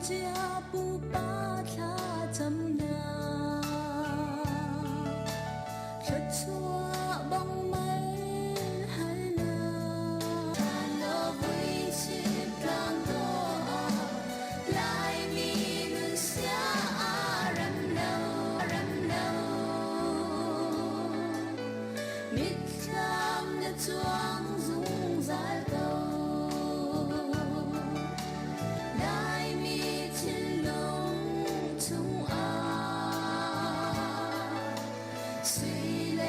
家不把它怎样？这错梦没还了，我会去更多来迷路下人流人流，密藏的庄总在抖。虽然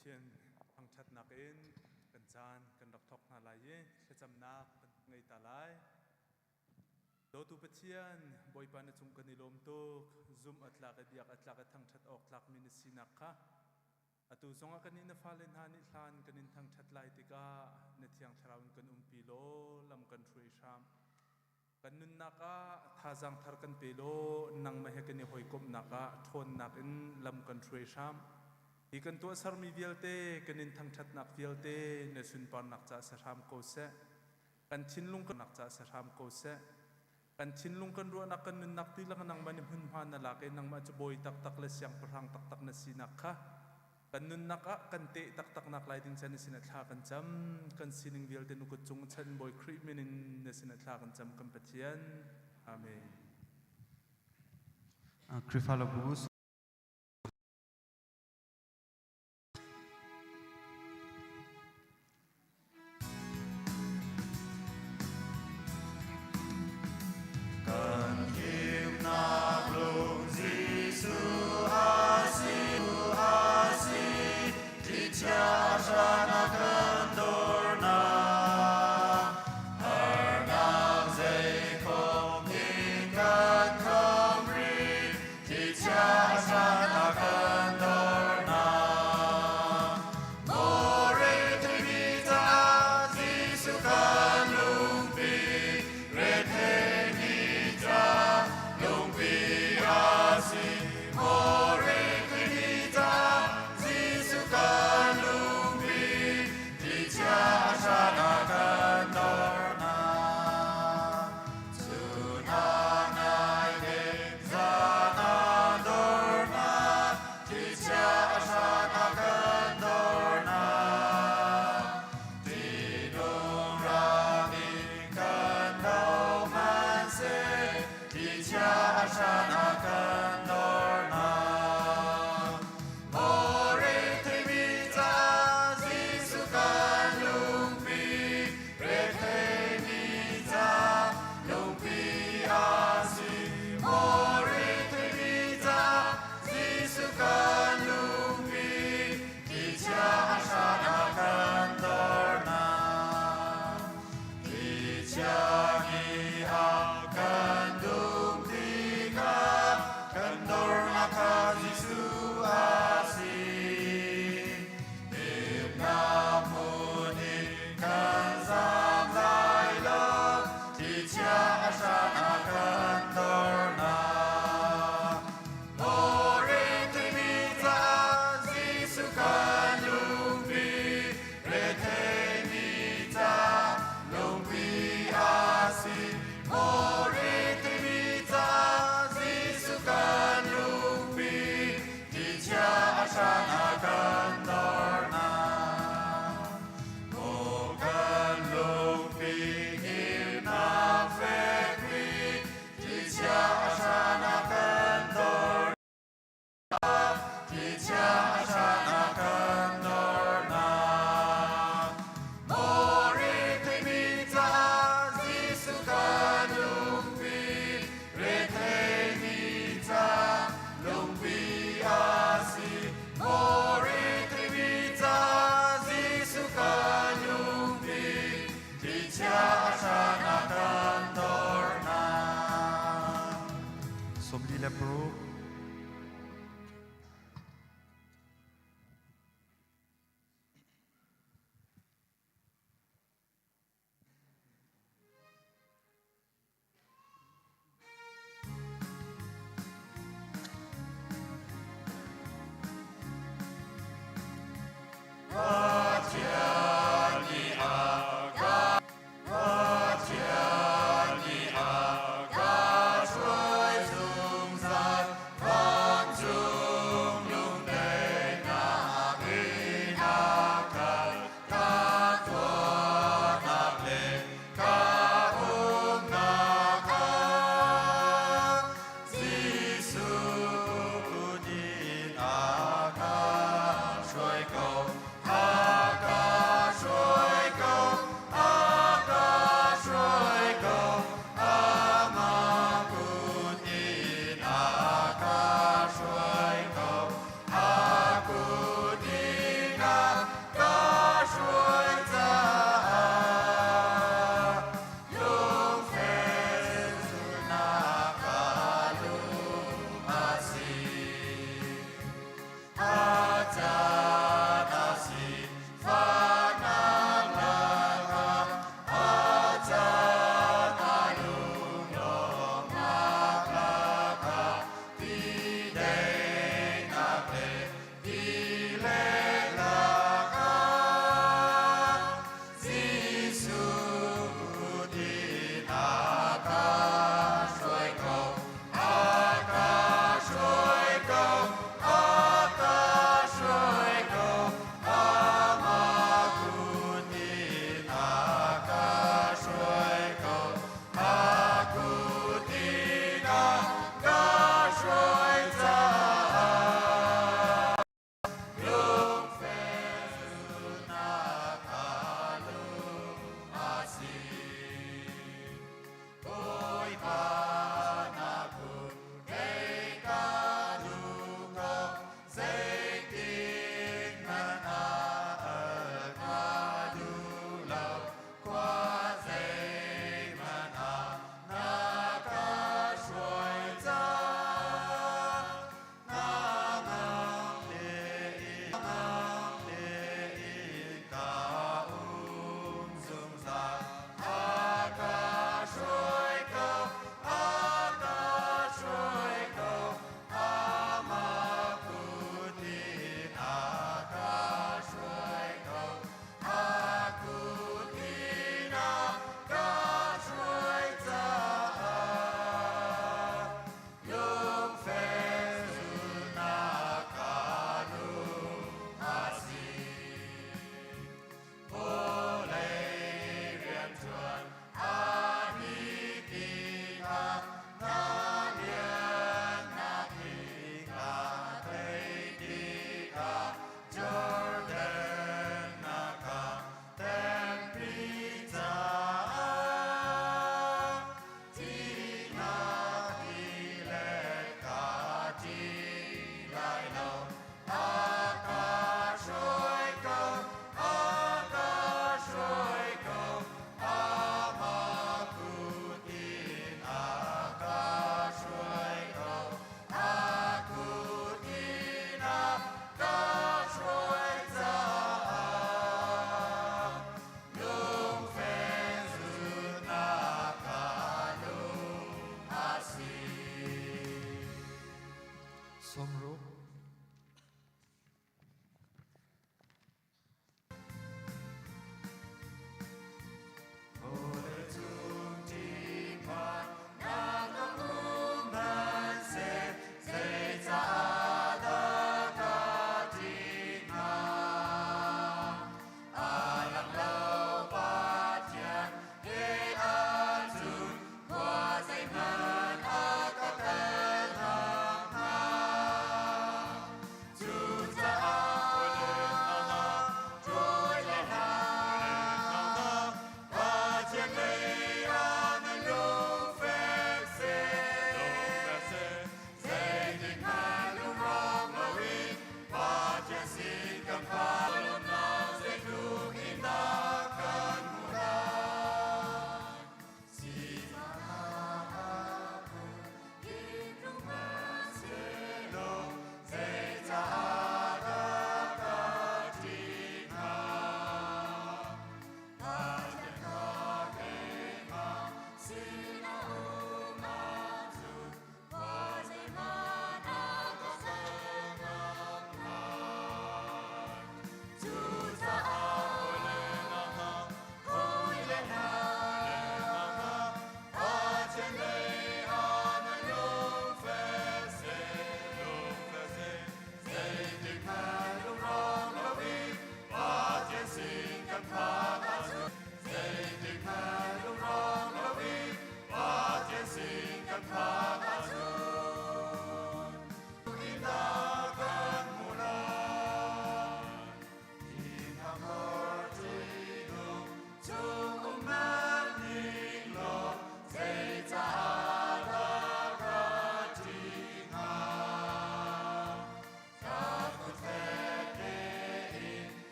เทียนพังชัดนักเอ็นกันจานกันรักทอกนาลายเชจำนักไงตาลายโดตุปเทียนบอยปานจุงกันนิลมตุกซุมอัตลักเดียกอัตลักทั้งชัดออกลักมินสินักค่ะอตุสงกันนินฟาเลนฮานิลานกันนินทั้งชัดลายติกาเนที่ยังทราวนกันปีโลลำกันช่วยชามกันนุนนักท่าจังทาร์กันปีโลนังมาให้กันนิหอยกบนักทนนักอินลำกันช่วยชามอีกันตัวสารมีเวลเตกันนินทั้งชัดนักเวลเตเนสุนปานนักจ่าสรามโกเซกันชินลุงกันนักจ่าสรามโกเซกันชินลุงกันรัวนักกันนุนนักที่ลังนังมันหุ่นพานนักเอ็นนังมาจะบอยตักตักเลสยังพรังตักตักนสีนักค่ะกันนุนนักกันเตะตักตักนักลายดิ้งเชนสินัทลากันจำกันสินิงเวลเตนุกจงเชนบอยครีมินินเนสินัทลากันจำกันปะเทียนอาเมนคริฟาลบูสTeach us.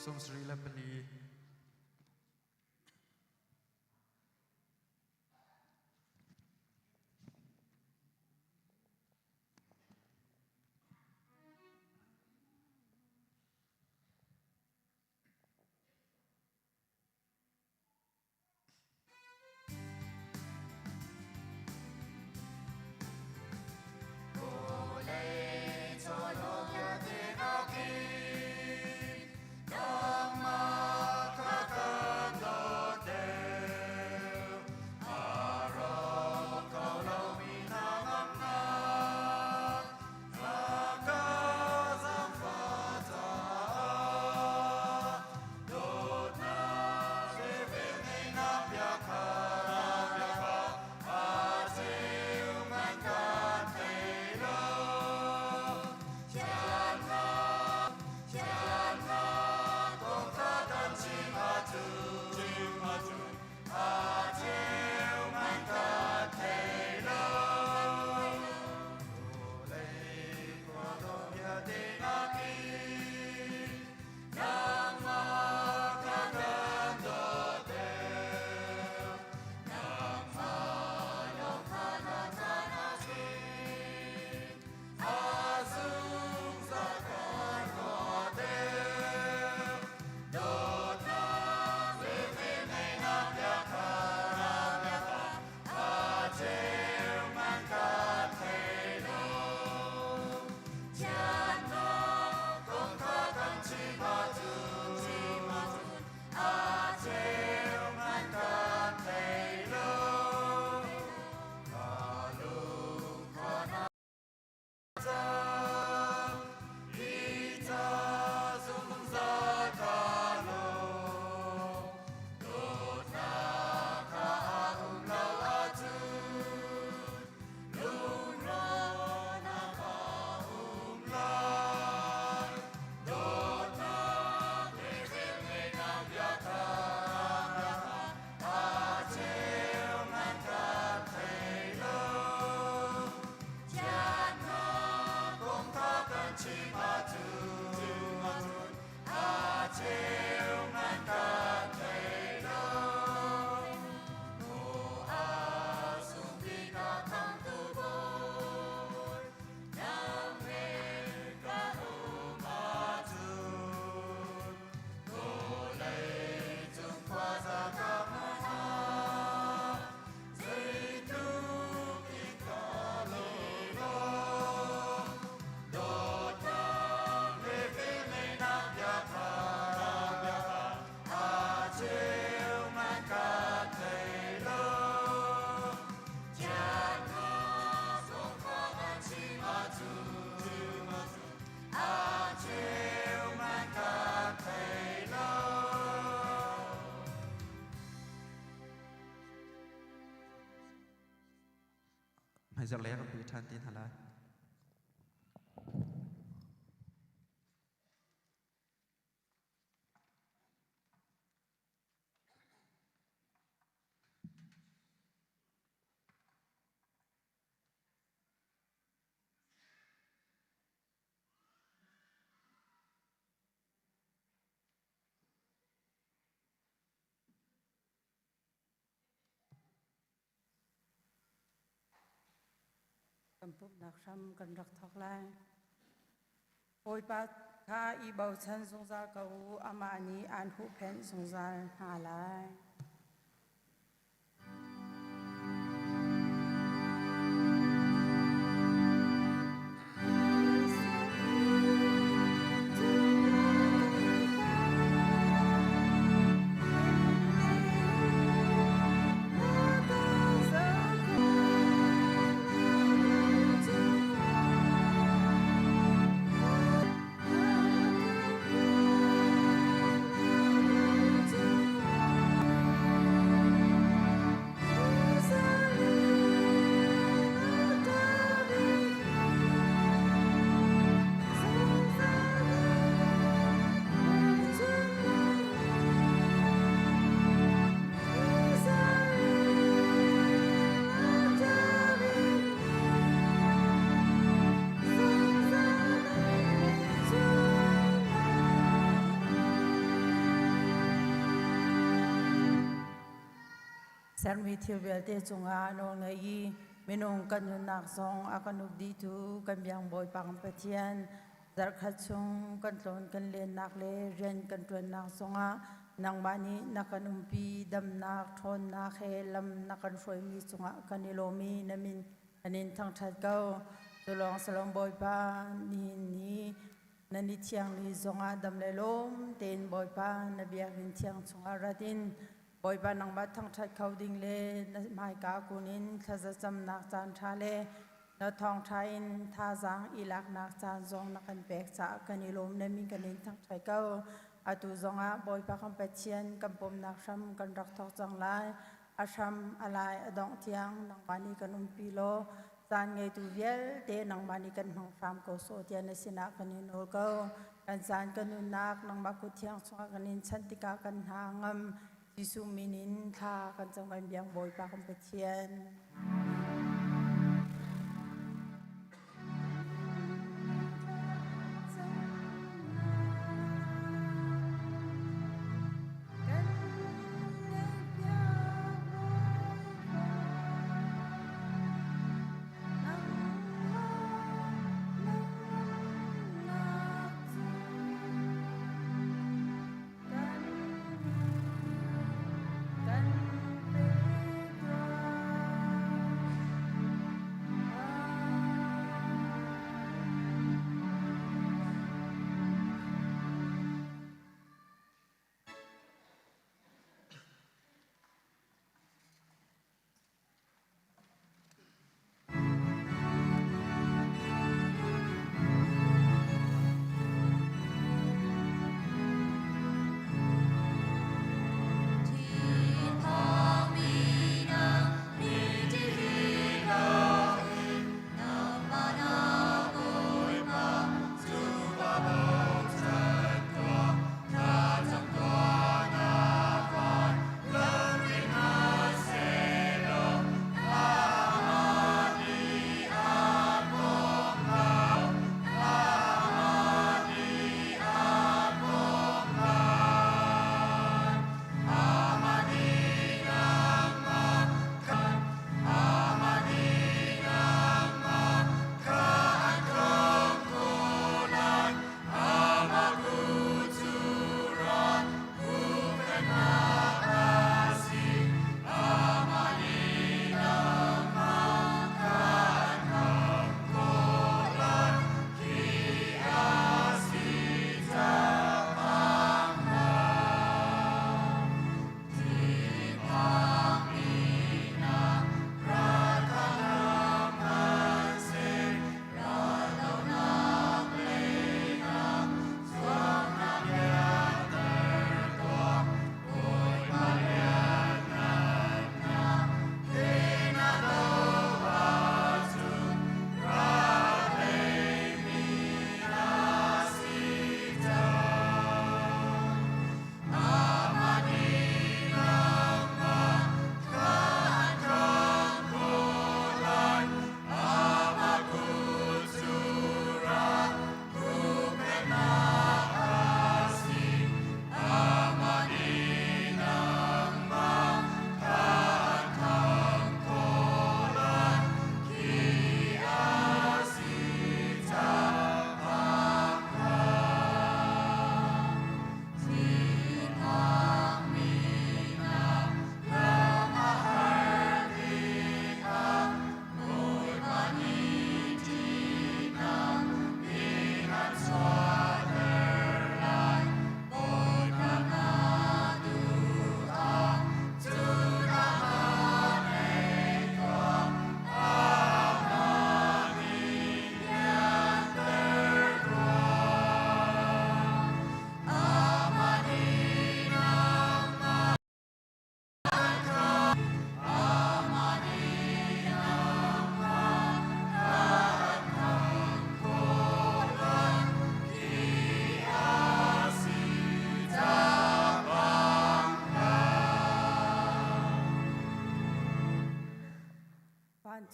សូមស្រីលាបលី hay giờ lẽ có bị than tin hả lại cầm bút đặc sâm cần rắc thọc lại ôi ba kha y bầu chân sung ra cầu amani an hụ phèn sung ra hà lại San mi thiu bel te chunga no ngai minung kan nak song akanuk di tu kan biang boy pang patian dar khachung kan tlon kan len nak le ren kan tron nak songa nang mani nakan umpi dam nak thon nak he lam nakan roi mi chunga kanilomi namin anin thang that kau tulong salong boy pa ni nani thiang ni zonga dam le lom ten boy pa na biak in thiang chunga radin boy pa nang ba thang that khau ding le mai ka kunin thaza cham nak chan tha le na thong thain tha jang ilak nak chan zong nakan pek cha kanilom namin kanin thang thai kau atu zonga boy pa kam pachian kampom nak sam kan rak thok chang lai asham alai adong tiang nang mani kanum pilo san ngai tu vial te nang mani kan hong sam ko so tia na sina kanin ol ko kan san kanun nak nang ba ku thiang chunga kanin chantika kan hangam jisu minin tha kan chang ban biang boy pa kam pachian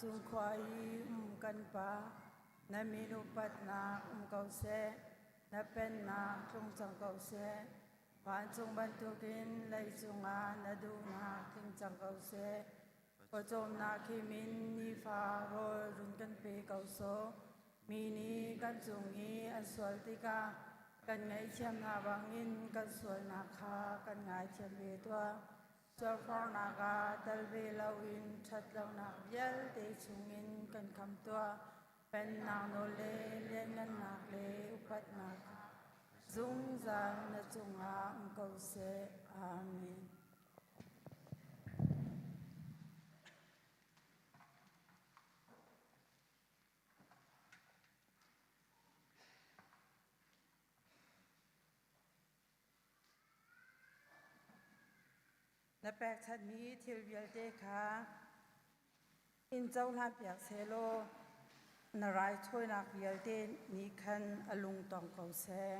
chung khoai kan pa na minu pat na kau se na pen na tung chang kau se Phan chung ban tu kin lay chung a na du na king chang kau se ko chom na khi min ni fa ro run kan pe kau so mi ni kan chung i an sual ti ka kan ngai chem na bangin kan sual na kha kan ngai chem ve tua cho phong na ka dal ve lau in chat lau na yel te chung in kan kham tua pen na no le le ngan na le upat na dung ra na chung a câu se amen. Na pek chat mi thil vial te kha in châu lan piak se lo na rai thoi nak vial te ni khan alung tong câu se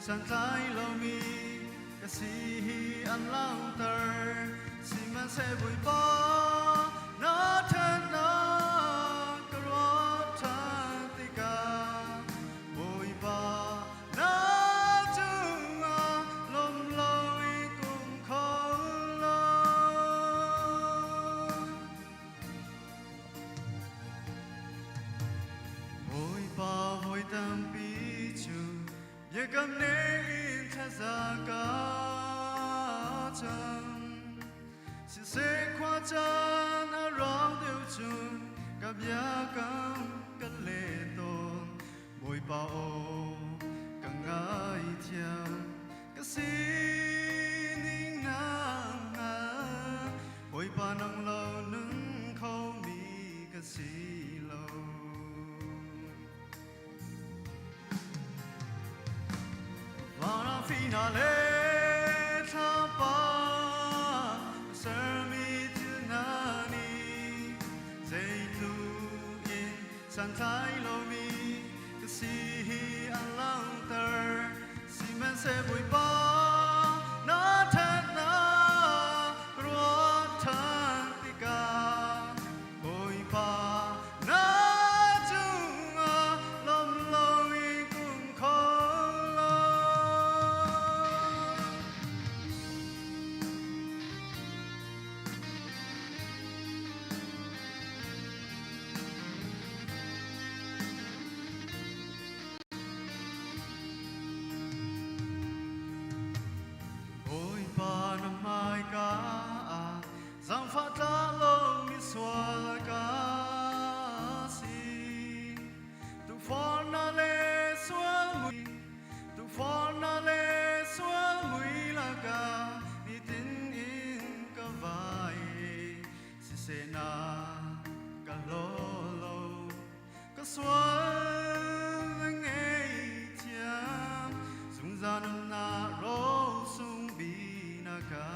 San thái lâu mi ca sĩ ăn lang tờ si man sẽ vui ba nó thân nó cơ rót thân tì ca vui ba nó chung à lom loi cùng khó lo vui ba vui tâm bi chu ye cầm nê in cha za ca chân xin sẽ qua chân ở rong tiêu chun gặp ya cầm cất lệ tôn môi bao càng ngái theo cái xin ngang ngà môi ba nang lâu nâng khâu mi cái xì lâu Vana finale tapa sermi tunani zaitu in san thái lo mi kasi an lang ter si men se vui ba na thân na ruột thân ti ca vui ba na chung lom loi cùng khó Giang phát ta lâu mi xóa ca si tu phòn na lê xóa mùi tu phòn na lê xóa mùi la ca ni tin in ca vai si se na ca lo lo ca xóa nghe tiam dung ra nam na ro sung bi na ca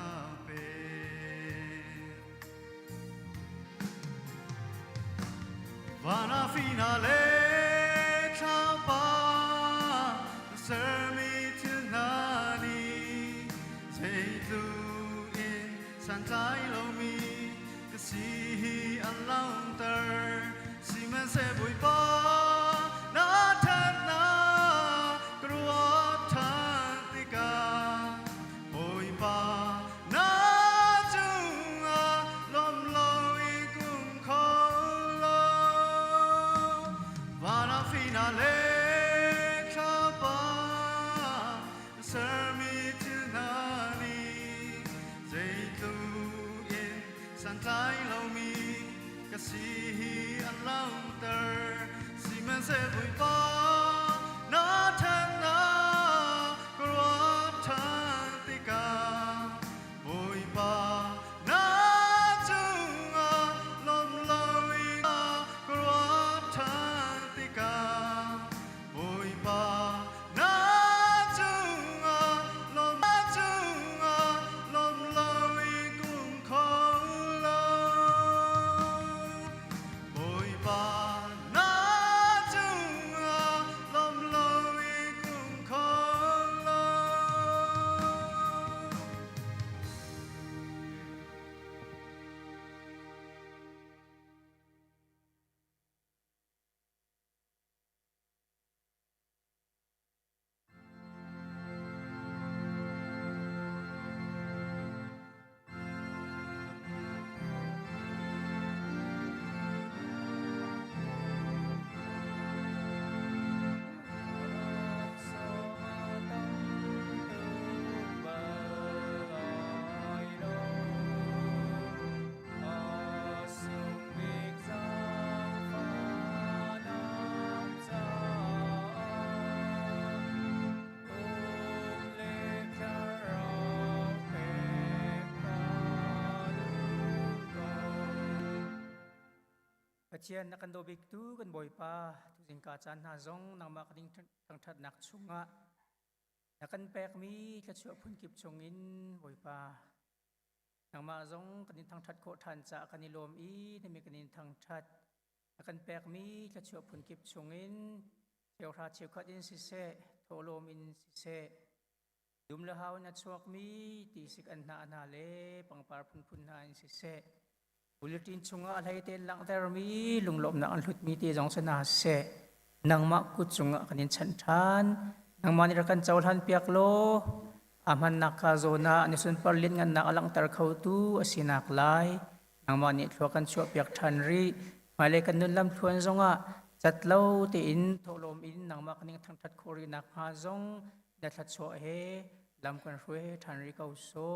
Vana finale tapa sermi tunani zaitu in san thái lo mi kasi an lang ter si men se vui ba na thân na kruat thân ti ca vui si an lang ter si men se bui pa na than na kwa than ti ka bui pa na chung a lom loi kwa than ti ka bui pa na chung a lom loi cũng khó lâu bồi ba na chung lom loi cũng khó lâu. Chian na kan dobik tu kan boy pa tu jing ka chan na zong nang ma kading thang that nak chunga na kan pek mi ka chu phun kip chungin boy pa nang ma zong kading thang that ko than cha kan lom i ni mi kading thang that na kan pek mi ka chu phun kip chungin cheu ra cheu khat in si se tholom in si se dum la haw na chuak mi ti sik an na le pangpar phun na in si se bulletin chunga alai te lang ter mi lunglom na anhlut mi te jong sana se nang ma ku chunga kanin chan than nang mani ra kan chawlhan piak lo amhan nakha zona ani sun parlin ngan na alang tar khau tu asinak lai nang mani thlo kan chu piak than ri male kan nun lam thuan zonga chatlo te in tholom in nang ma kaning thang that khori nak ha zong da that cho he lam kan hwe than ri kau so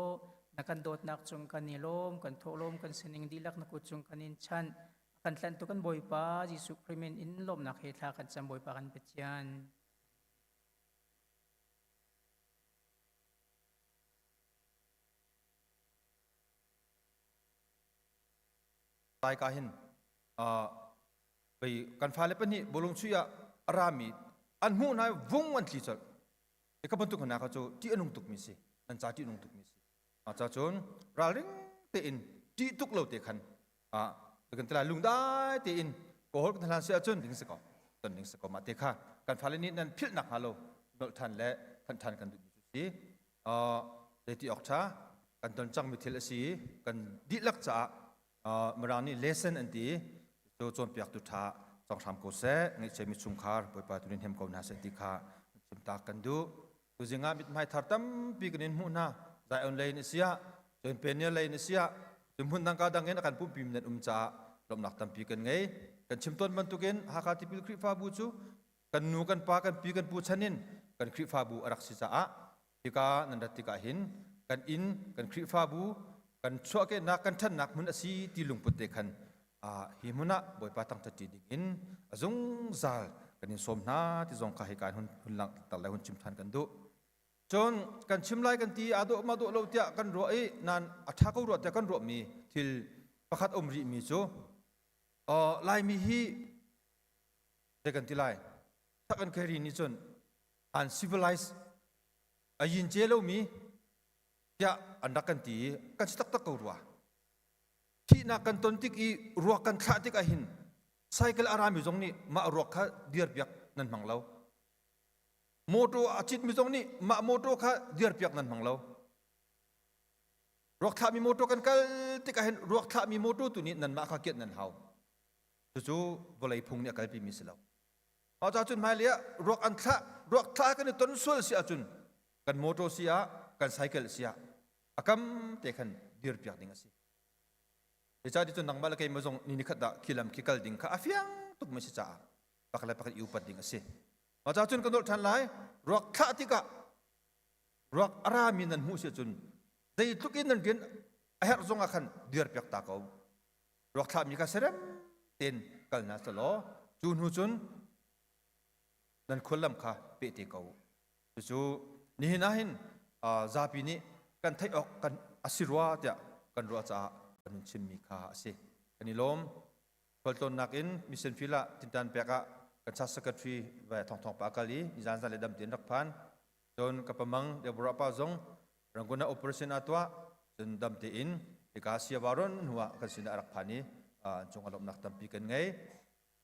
nakan dot nak chung kanilom kan tholom kan sining dilak na kuchung kanin chan kan tlan tu kan boy pa jisu krimen in lom nak he thla kan cham boy pa kan petian tai ka hin bei kan phale pani bolong chuya arami an mu nai vung an thli chal ekabantu kana ka chu ti anung tuk mi si an cha ti anung tuk mi si cha chon raling te in ti tuk lo te khan kan tla lung dai te in ko hol kan thlan sia chon ding se ko ton ding se ko ma te kha kan phale ni nan phil nak halo nol than le than kan du si te ti ok cha kan ton chang mi thil si kan di lak cha marani lesson anti to chon piak tu tha chang tham ko se ngai chemi chung khar poi pa tunin hem ko na se ti kha chim ta kan du tu jinga mit mai thar tam pi kanin hu na dai on lane sia chen penia lane sia chim hun nang ka dang en kan pu pim net cha lom nak tam pi kan ngai kan chim ton man tu gen ha kha ti pil khri fa bu chu kan nu kan pa kan pi kan pu chanin kan khri fa bu arak si cha a ti ka nan dat ti ka hin kan in kan khri fa bu kan chua ke na kan than nak mun asi ti lung put te khan hi muna boi pa tang thati ding in azung zal kan in som na ti zong kha he kan hun lang tal lai hun chim than kan du chon kan chim lai kan ti ado ma do lo tia kan ro e nan atha ko ro ta kan ro mi thil pakhat omri mi chu lai mi hi te kan ti lai ta kan kheri ni chon uncivilized ayin che lo mi ya anda kan ti kan tak tak ko ro thi na kan ton tik i ro kan kha tik a hin cycle arami jong ni ma ro kha diar biak nan mang lo moto achit mi jong ni ma moto kha diar biak nan mang lo ro kha mi moto kan kal tik a hin ro kha mi moto tu ni nan ma kha ket nan hau chu volai phung ni kal pi mi silo a cha chun mai lia ro an kha ro kha kan ton sul si a chun kan moto sia kan cycle sia akam te khan dir piak ding asi e cha di chun nang bal kai ma jong ni ni khat da khilam khikal ding kha afiang tuk ma si cha pakla pak yu pat ding asi ma cha chun kan dol than lai rok kha ti ka rok ara mi nan hu se chun dei tukin nan gen a her zonga khan dir piak ta ko รักษามีกระเสด็จเต็นกันนะสโลจูนหูจุนนั่นคนลำคาเปติเกาจู่นี่นะหินซาปีนี้กันไทยออกกันอาศิรวาเดียกันรัวจ้ากันชิมมีคาสิกันนิลมพอตอนนักอินมิเซนฟิลาตินตันเปียกะกันชัสกัดฟีไว้ทองปากาลีนิจานซาเลดัมตินรักพันจนกับมังเดี๋ยวบราปาจงรังกุนาโอเปอเรชั่นอัตวะจนดัมตินอีกาเซียบารอนหัวกันสินารักพันนี้จงอารมณ์นักตัมปีกันไง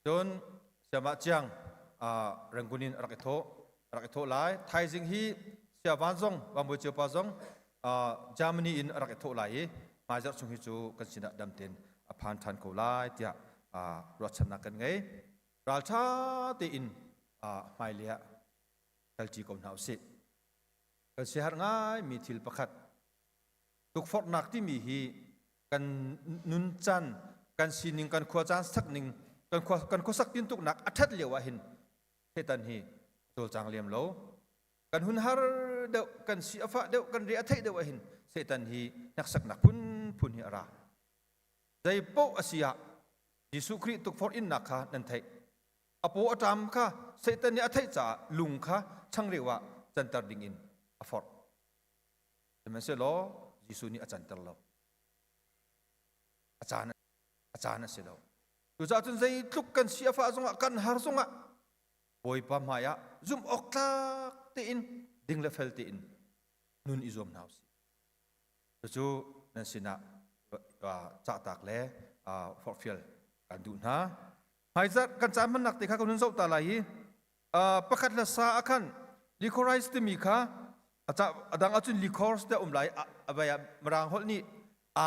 จนเสียมาเจียงรังกุนินรักโตไลไทยสิงฮีเสียวันจงวันบุญเจ้าปาจงจามินีอินรักโตไลมาจากสุงฮิจูกันสินาดัมตินพันทันโกไลเดียรัชนากันไงราชาตีอินไม่เลี้ยทัลจีกอนหาวสิกันเสียหายง่ายมีทิลประคัดทุกฟอร์นักที่มีฮีกันนุนจันกันสินิงกันขวาจันสักนิงกันขวาสักตินทุกนักอัฐเลียวหินเฮตันฮีโจจางเลียมโลกันหุนฮาร์เดวกันเสียฟ้าเดวกันเรียเทเดวหินเฮตันฮีนักสักนักพุนฮีอาราใจโปอาเซียยิสุคริตุกฟอร์อินนักข้านันไทยอโปอตามข้าเซตันนี้อัฐจ่าลุงข้าช่างเรียกว่าจันทร์ดิ่งอินอฟอร์แต่ไม่ใช่ล้อยิสุนี่อาจารย์ตลอดอาจารย์นั่นเสียแล้วตัวจ่าจนใจทุกกันเสียฟ้าสงะกันหาสงะบอยปามายะซุ่มออกตาตีอินดิ่งเลเฟลตีอินนุนอิซอมนาวสิตัวจู่นั่นสินะจ่าตากเล่ฟอร์ฟิลกันดูนะหายจากกันจำมันหนักติข้าคนนั้นสุดตาไหลประคัดละสาอาคันลิคอไรส์ที่มีค่ะอาจจะดังอาจุนลิคอร์สแต่ไหลอะไรมรางหดนี่ไอ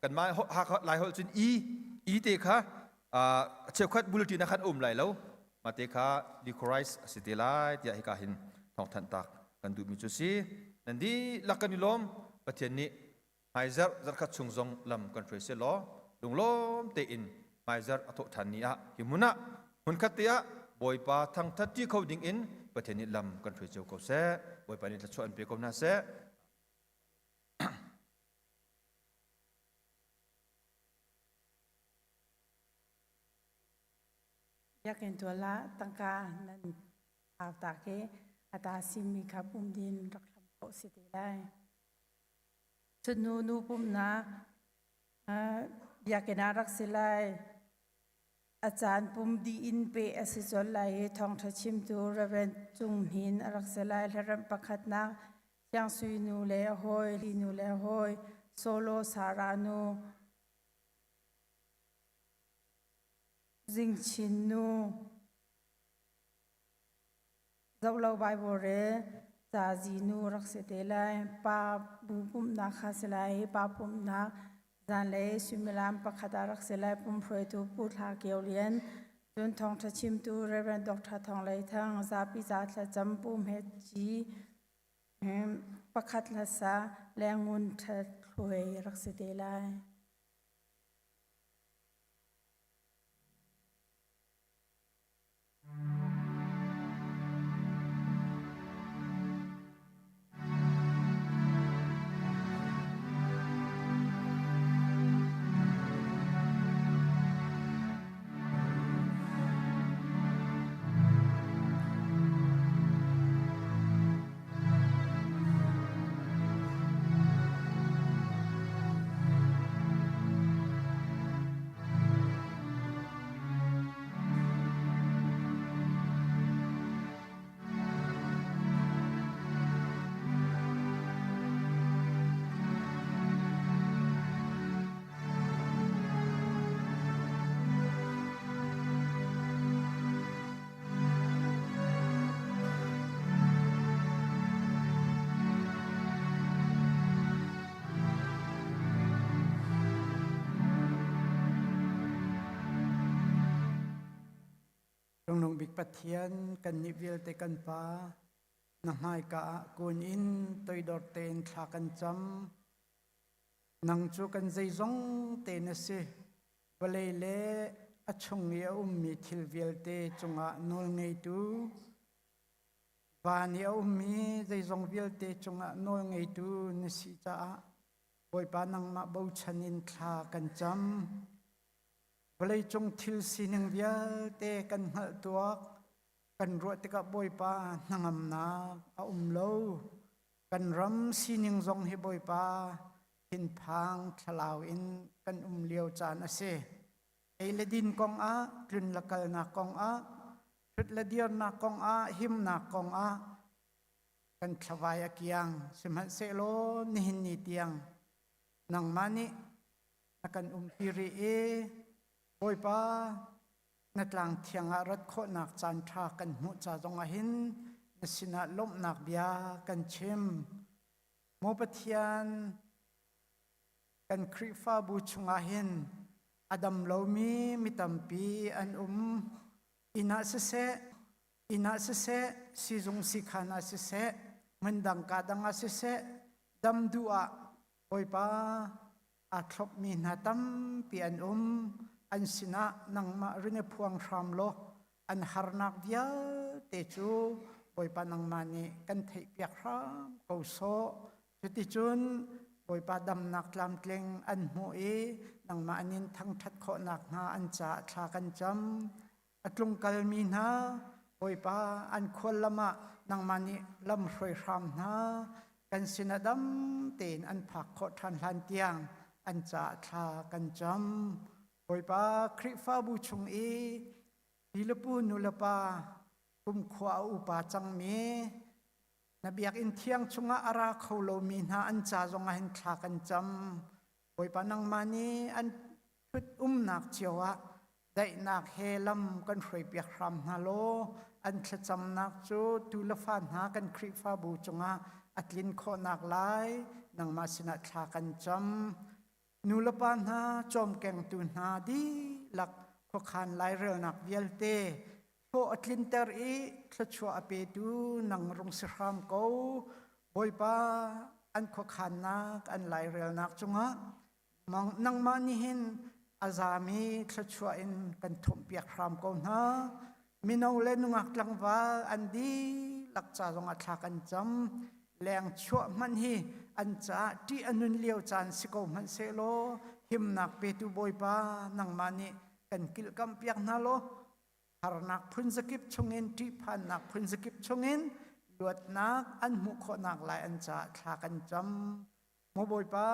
กันมาหักไหลหดจุนอีเตค่ะเชื่อขัดบุลตินักขันไหลแล้วมาเตค่ะลิคอไรส์สิเตไลที่ให้กาหินทองทันตักกันดูมิจุสีนั่นดีลักกันนิลมประเทศนี้หายจากขัดชงซงลำกันเฟรเซลล้อลุงล้มเตอินหายจากอโตทันนี้หิมุนะหุ่นขัดเตียบอยปาทั้งทัดที่เขาดิ่งอินประเทศนี้ลำกันเฟรเซลเขาเสบอยปานี่จะชวนเปียกน่าเสอยากเห็นตัวละตั้งกานั่นข่าวตาเกอาตาซิมีขับปุ่มดินรักลำโพสิติได้ชุดนูปุ่มนะอยากเห็นรักสิไลอาจารย์ปุ่มดีอินเปอสิจอลไลทองทัชิมตูระเวนจุงหินรักสิไลและรำประคัดนักยังสุยนูเลหอยลีนูเลหอยโซโลสารานูจิงชินนูเจ้าเราไบเบิลเรจาจีนูรักเสเตลัยปาบุปุ่มนักขัสไลปาปุ่มนักจานเลยสุมิลามปะขัดรักเสไลปุ่มเฟรตูพูดหาเกียวเลียนจนทองทัชิมตูเรเวนดอกทัทองเลยทั้งซาปิจาทละจำปุ่มเฮจีปะขัดละซาแรงงุนทัดรวยรักเสเตลัยตรงนงบิกปะเทียนกันนิวิลเตกันปานังไฮกะกุนอินตอยดอร์เตนทากันจำนังจูกันใจจงเตนเสบเลเลอชงเยอุมมีทิลวิลเตจงะนอลไงตูบานเยอุมมีใจจงวิลเตจงะนอลไงตูนสิจ้าบอยปานังมาบูชันินทากันจำ เลยจงทิลสินึงเวียเตกันหัลตัวกันรัวติกับบอยปานังอำนาอาโลกันรำสินึงจงให้บอยปาหินพังทลาวอินกันเลียวจานเสเอเลดินกองอาคลุนละกัลนากองอาชุดละเดียร์นากองอาหิมนากองอากันทวายกียงสมัยเซโลนิหินนิเตียงนังมานินักันพิริเอบอยปานัดลังเทียงอารัดโคนักจันทรากันมุจาจงอาหินนสินาลมนักเบียกันเชมโมปเทียนกันคริฟ้าบูชงอาหินอดัมโลมีมิตัมปีอันอินาเสเสสิจงสิขานาเสเสมันดังกาดังอาเสเสดัมดัวโอยปาอาทบมีนาตัมปีอันอันสินะนังมารินพวงรามโลอันฮาร์นักเดียเตจูโอยปานังมานีกันเทปียกรามเกาโซจุติจุนโอยปาดำนักลำเตลงอันโมเอนังมาอันนินทั้งทัดโคนักนาอันจ่าทากันจำอัตลุงกัลมีนาโอยปาอันคนละมานังมานีลำรวยรามนากันสินะดำเตนอันผักโคทันลันเตียงอันจ่าทากันจำโอยปาคริฟ้าบูชงฮิลปูนุลปากุมขวาอุปาจังเมนบียกอินเทียงชงอาราเขาโลมีนาอันจ่าจงอาหินทากันจำโอยปานังมานีอันชุดนักเจียวะได้นักเฮลัมกันรวยเปียกรำนาโลอันขจำนักจูตุลฟานหากันคริฟ้าบูชงอัตลินโคนักไลนังมาสินาทากันจำนูลปานหาจอมแกงตุนหาดีหลักขขานไลเรนักเวลเตโฟอัตลินเตอร์อีขชัวอเปดูนังรงสรามโกบอยปาอันขขานนักอันไลเรนักจงะมังนังมานิหินอาซามีขชัวอินกันทุมเปียกรามโกนะมินเอาเลนุงักลังวาอันดีหลักจ่าจงอัตลากันจำแรงชั่วมันฮีอันจ่าที่อนุนเลียวจานสิโกมันเซโลหิมนักเปตุบอยปานังมานิกันกิลกัมเปียกนาโลหารนักพุนสกิปชงเงินที่พันนักพุนสกิปชงเงินลวดนักอันมุขนักลายอันจ่าทากันจำโมบอยปา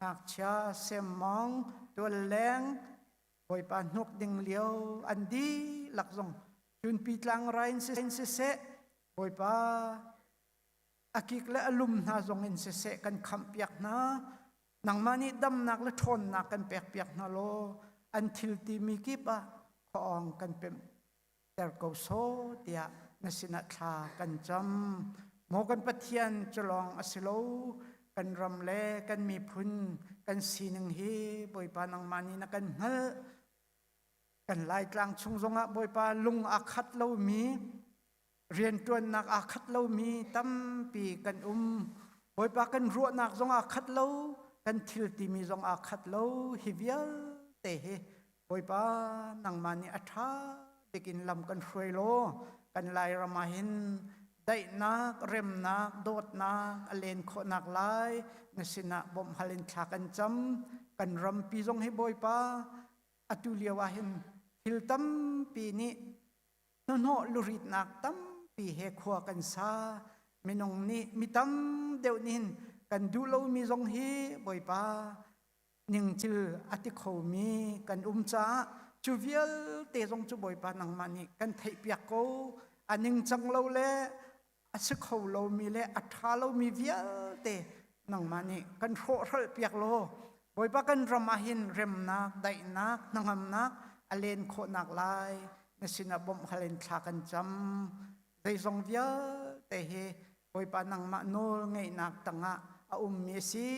นักชาเซมมองตัวแรงบอยปานกดิงเลียวอันดีหลักจงจุนปีตลังไรน์เซเซบอยปาอากิกและอลุมนาจงอินเสะกันคำเปียกนะนังมานี่ดำนักและทนนักกันเปียกนะโลอันทิลตีมีกิบะของกันเป็นแต่ก็โซเดียนสินาทากันจำโมกันปะเทียนจะลองอสิโลกันรำเลกันมีพุนกันสีหนึ่งฮีบอยปานังมานี่นักกันเงกันไล่กลางชงจงะบอยปาลุงอาคัดเรามีเรียนตัวนักอาคัดเรามีตั้มปีกันบอยปากันรัวนักจงอาคัดเรากันทิลตีมีจงอาคัดเราฮิเวียเตะบอยปานังมานีอัฐาเด็กินลำกันช่วยโลกันไล่รามาหินได้นักเร็มนักโดดนักอเลนโคนักไล่นสินะบ่มฮัลินชากันจำกันรำปีจงให้บอยปาอตุเลียวาหินทิลตั้มปีนี้โนลุริตนักตั้มปีเฮขัวกันซาไม่นงนี่มีตั้มเดียวนินกันดูเรามีจงฮีบอยปาหนึ่งจิลอติโคมีกันจ้าจูเวียลเตจงจูบอยปานังมานี่กันไทยเปียกโกอันหนึ่งจังเราเล่อสิโคเรามีเล่อัฐาเรามีเวียลเตนังมานี่กันโคเรเปียกโลบอยปากันรำมาหินเร็มนักได้นักนังหำนักอเลนโคนักลายนสินะบ่มฮาเลนทากันจำได้ทรงเวียแต่เฮบอยปานังมาโนไงนักตังะอาเมซี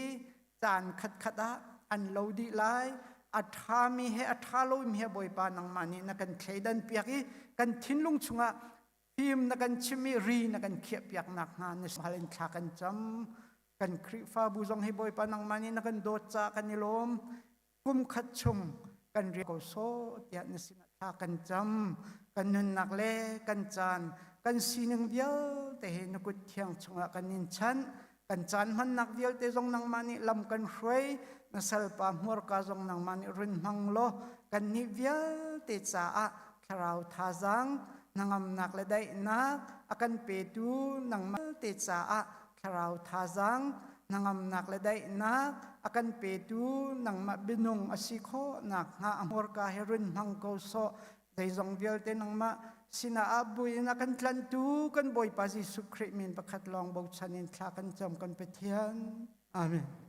จานขัดอันโลดีไลอัฐามีเฮอัฐาโลมีเฮบอยปานังมานี่นักกันเคดันเปียกกันทิ้งลุงชงะทีมนักกันชิมิรีนักกันเขียเปียกนักงานนสิฮาเลนทากันจำกันคริฟ้าบูจงเฮบอยปานังมานี่นักกันโดดจากกันนิลมกุมขัดชงกันเรียกโซเตียนสินะทากันจำกันนึนนักเล่กันจานกันสีหนึ่งเดียวแต่เห็นกุดเทียงชงกันนินชันกันจานมันนักเดียวแต่จงนังมานี่ลำกันช่วยนัสลปามัวกาจงนังมานี่รินมังโล kan ni vial te cha a kharau tha jang nangam nak le dai nak akan pe tu nang mal te cha a kharau tha jang nangam nak le dai nak akan pe tu nang ma binung asikho nak nga amor ka herun hang ko so dai zong vial te nang ma sina abui na kan tlan tu kan boy pa Jesu Christ min pakhat long bo chanin thla kan chom kan pethian amen.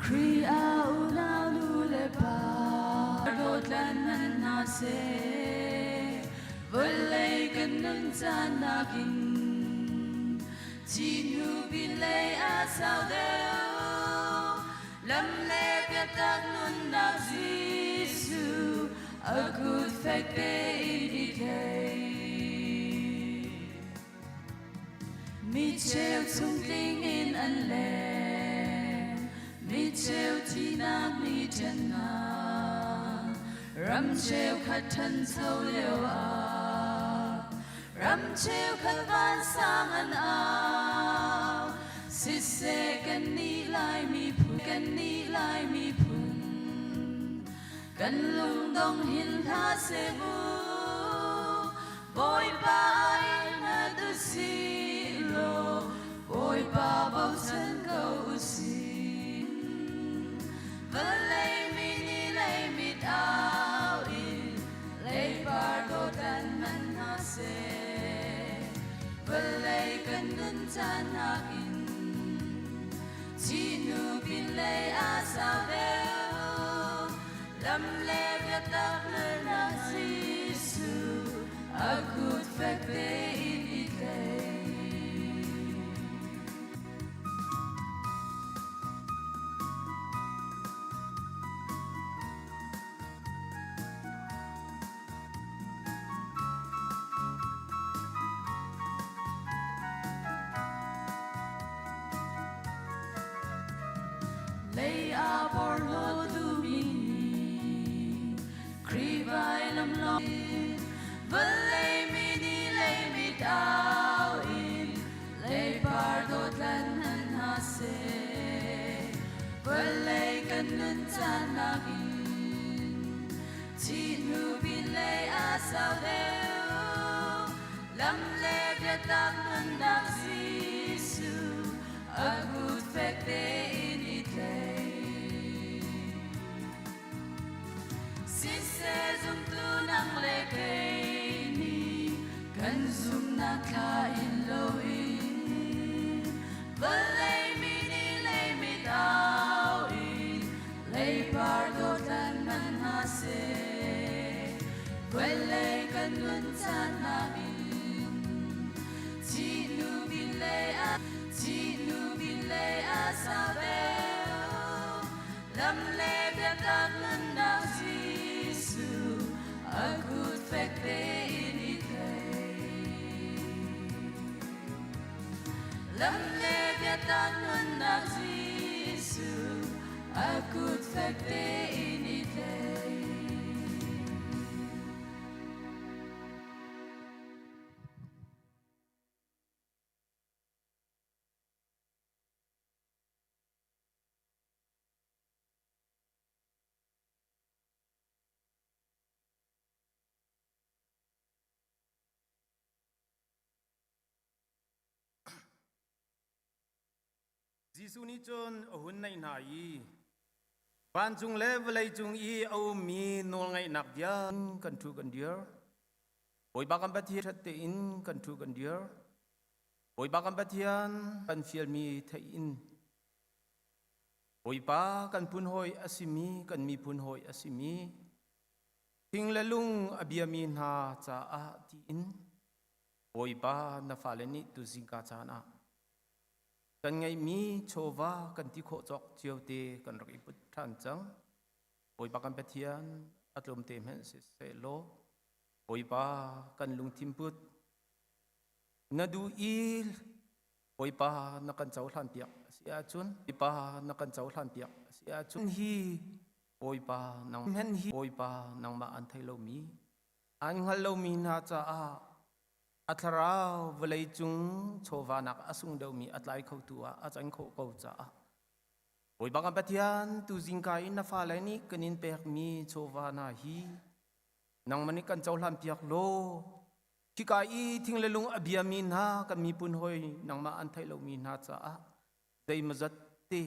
Kriya unalu lepa Dodlan manase Valay ganun tanakin Chinu bilay asaw deo Lamle katak nun nak Jisu A good fact indicate Mi treo chung ting in an le Mi treo chi na mi chân na Ram treo khát thân sâu liêu à Ram treo khát van sang an ao Xịt xe cần ni lai mi phun Cần ni lai mi phun Cần lung đông hin tha se bu Bôi ba ai na tu si lo Bôi ba bao chân cầu si Valay mini lay mit ao in Lay bargo dan man hase Valay kanun chan hakin Chinu bin lay asaw deo Lam le gatak na Jisu A good fact in it lay Lay abor lo dumini Krivay lam lo Valay mini lay mit ao in Lay bardo tlan han hase Valay kanun tanagin Chinu bilay asaw deo Lam le gatak nun nak Jisu A good fact in it lay Sise zum tu nang le kay ni Kan zum na ka in lo in Valay mini lay mit ao in Lay bardo tlan man hase Valay kanun tanagin Chinu bilay asabeo Lam le gatak na Jisu A good fact in it lay Lam le gatak na Jisu A good fact in it lay Giêsu ni chôn ở hun này nai ban chung lẽ với chung y âu mi nô ngay nạp dian cần thu cần đier ôi bác âm bát thiên thật in cần thu cần đier ôi bác âm bát thiên cần phiền mi thấy in ôi ba cần phun hoi asimi cần mi phun hoi asimi thing lẽ lung abiamin ha cha a ti in ôi ba na pha lẽ ni tu zingka cha na cần ngày mi chova cần ti khổ chọc chiều tê cần rắc iput than trắng ôi ba cần bát thiên atlom tem hen se lo ôi ba cần lung tim put na du il ôi ba na cần cháu than piak sia chun ôi ba na cần cháu than piak sia chun hi ôi ba nang hen hi ôi ba nang ma an thai lo mi an hal lo mi na cha a atharau velai chung chovanak asung do mi atlai khau tua achang kho ko cha oi bangam pathian tu jingkai na fa lai ni kanin pek mi chovana hi nang mani kan chaulan piak lo chikai i thingle lung abiamin ha kan mi pun hoi nang ma an thai lo mi na cha dei mazat te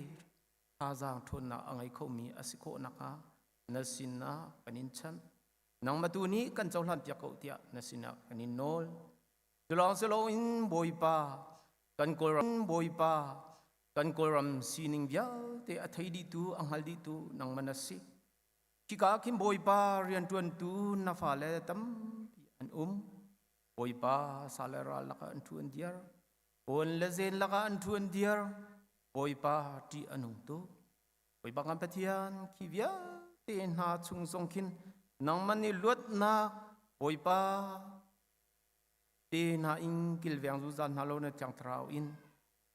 ha jang thon na angai kho mi asiko naka nasin na kanin chan nang matuni kan chaulan piak ko tia nasina kanin nol Tulong selo in boy pa, kan koram boy pa, kan koram sining biao te athai di tu anghal di tu nang manasi. Kika kim boy pa rian tuan tu na fale tam an boy pa salera laka an tuan diar, on lezen laka an tuan diar, boy pa ti anung tu, boy pa kan patian kivia te na chung songkin nang mani luat na boy pa. Đi na in kil vang zu zan halo na chang trao in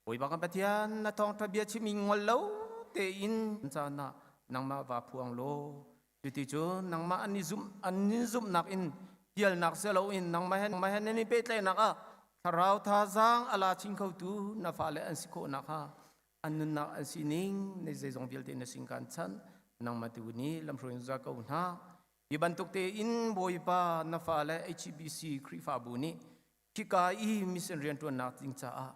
oi ba kan pathian na thong thabia chi ming ngol lo te in cha na nang ma va phuang lo ti chu nang ma ani zum nak in hial nak se lo in nang ma hen ni pe tle nak a tharau tha zang ala ching khau tu na fa le an sikho nak ha an nun nak an sining ne ze zong vil te na sing kan chan nang ma tu ni lam hroin za ko na i ban tuk te in boi pa na fa le HBC kri fa bu ni Kika i mission rian tuan nak ding cha a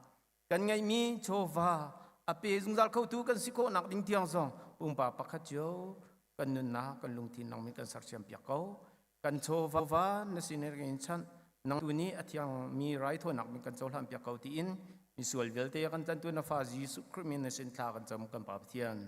kan ngai mi chova ape zungzal khau tu kan siko nak ding tiang song pumpa pakhat jo kan nun na kan lung tin nang mi kan sar chiam pyak ko kan chova va na siner gen chan nang tu ni athiang mi rai tho nak mi kan chol ham pyak ko ti in mi sual vel te kan tan tu na fa ji su krimin na sin thla kan cham kan pa thian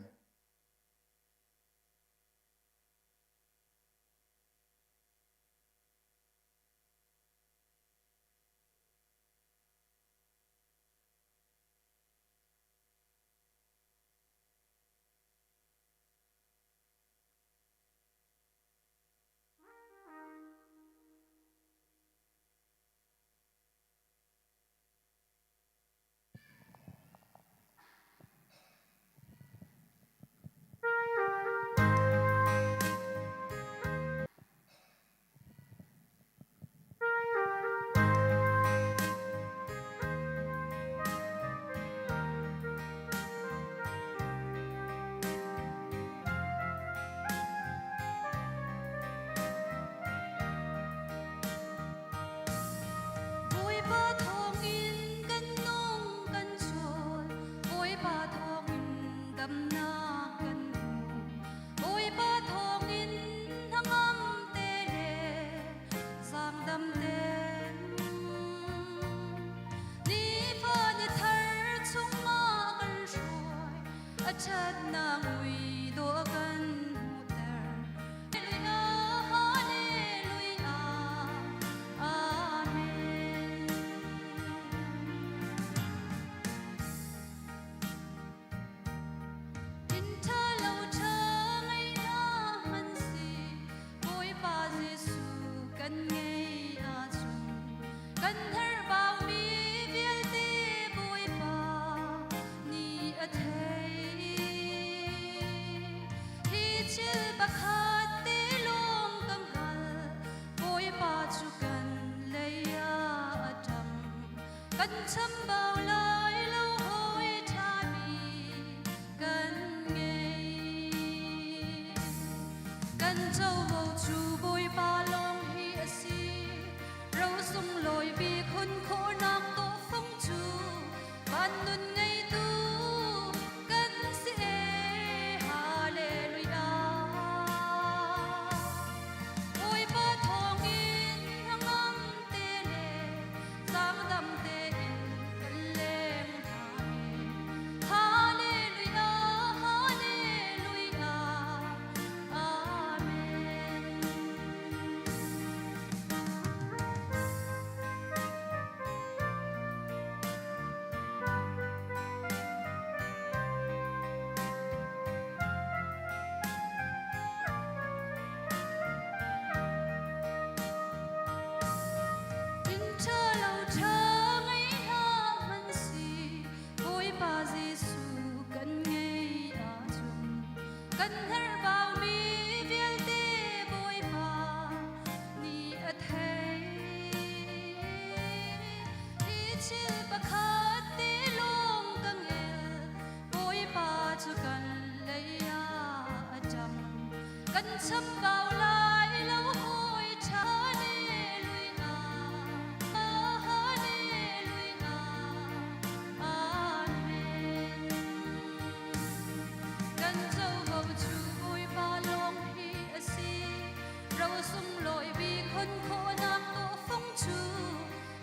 khô nam tô phong chu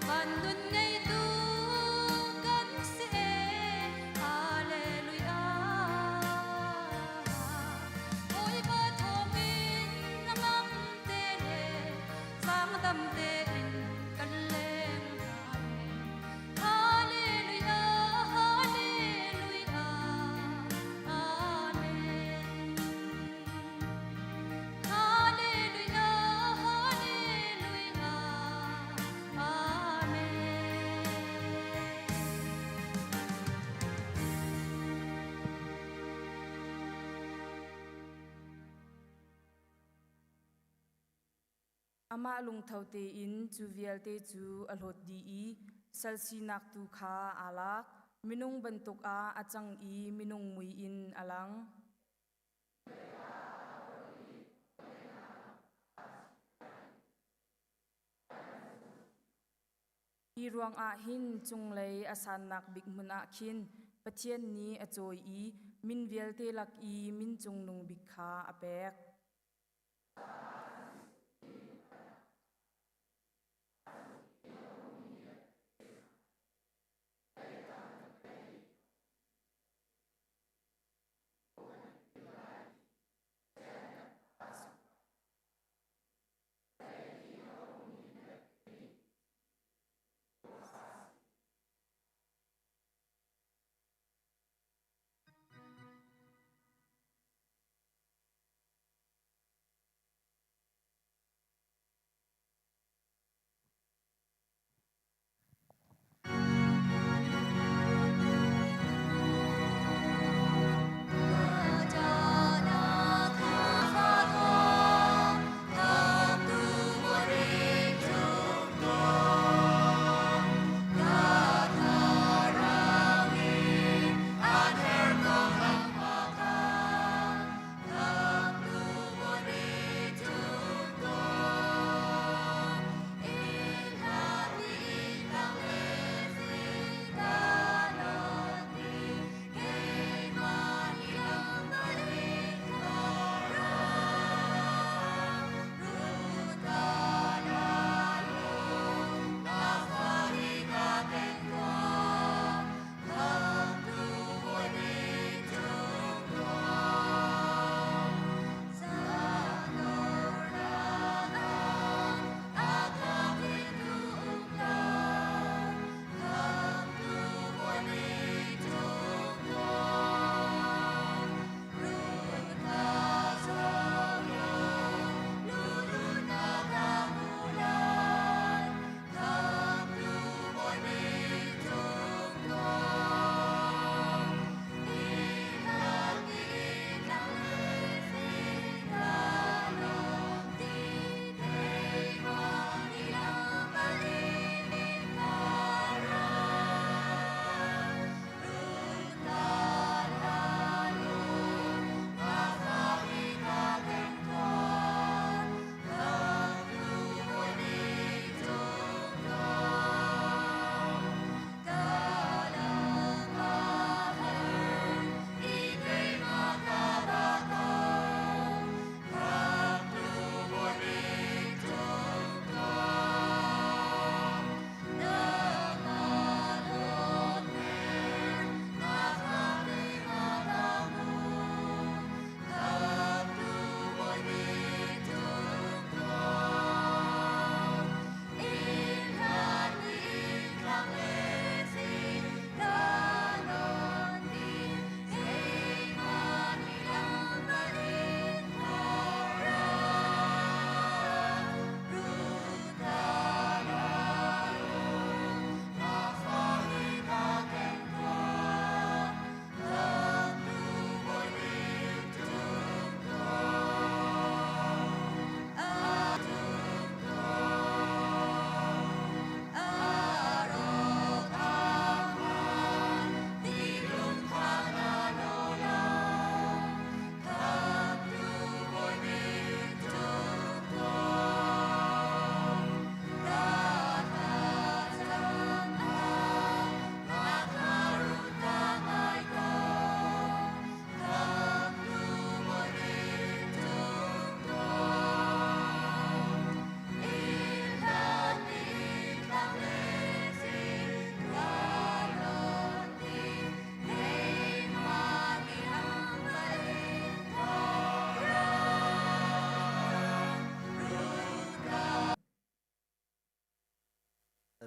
ban luân ngày tu cắn sẽ Hallelujah ôi ba thô min ngam tê lệ giang tâm tê in căn lên Hallelujah Hallelujah Amen Hallelujah Ama lung thau te in chu vial te chu alhot di I salsi nak tu kha alak minung bantuk a achang I minung mui in alang I ruang a hin chung lei asan nak big mun a khin pathian ni achoi I min vial te lak I min chung nung big kha apek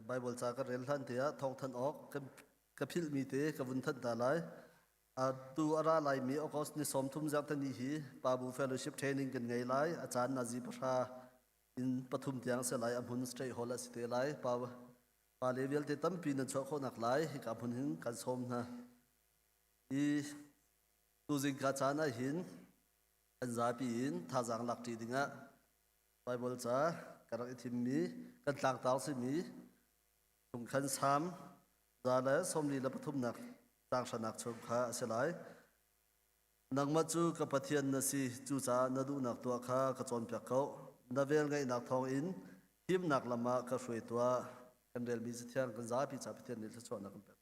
Bible cha ka rel than tia thong than ok ka phil mi te ka vun than ta lai tu ara lai mi okos ni som thum jak tani hi babu fellowship training kan ngai lai achan naji pasha in pathum tiang se lai amun stay hall asite lai pa level te tampi na chho khonak lai hi ka phun hin kan som na i tu jing ka chana hin an za pi in tha jang lak ti dinga Bible cha karak ithim mi kan tlang taw si mi tung khan sam za la som li la pathum nak tang sanak chom kha aselai nangma chu ka pathian na si chu cha na du nak to kha ka chon pyak ko na vel ngai nak thong in him nak lama ka hrui to kan rel mi thian kan za pi cha pathian ni thachon na kan pyak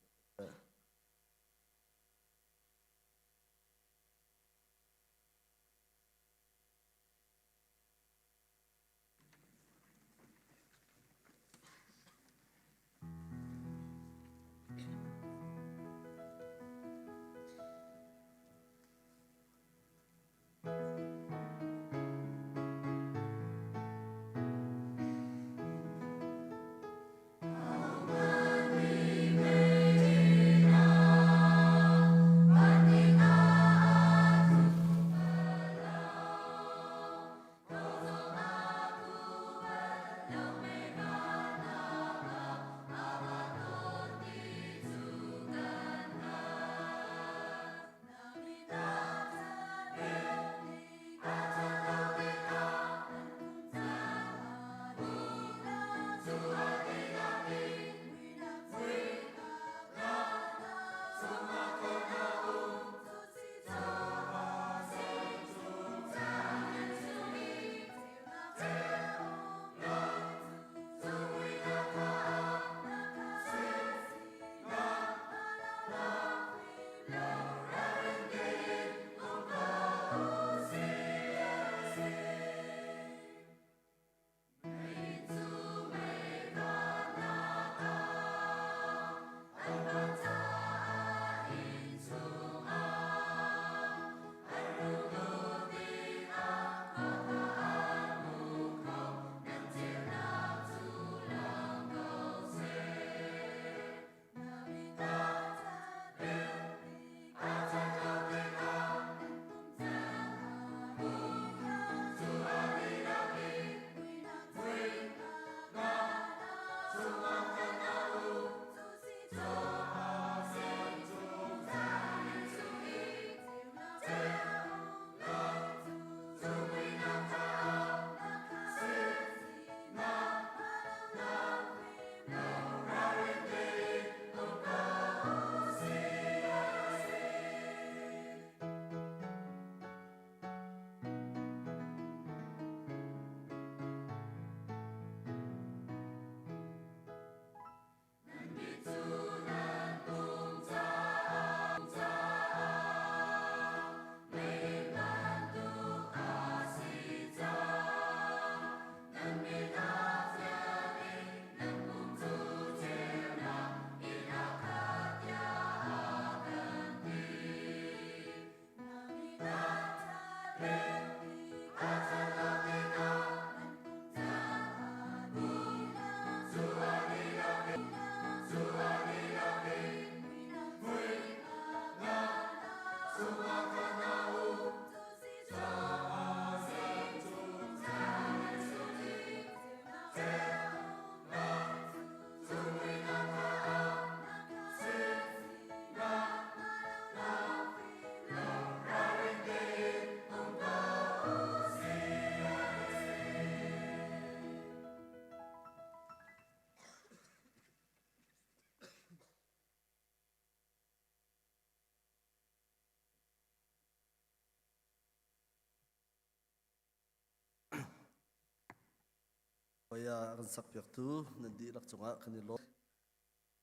Oya kan sak pyak tu nan di lak chunga khani lo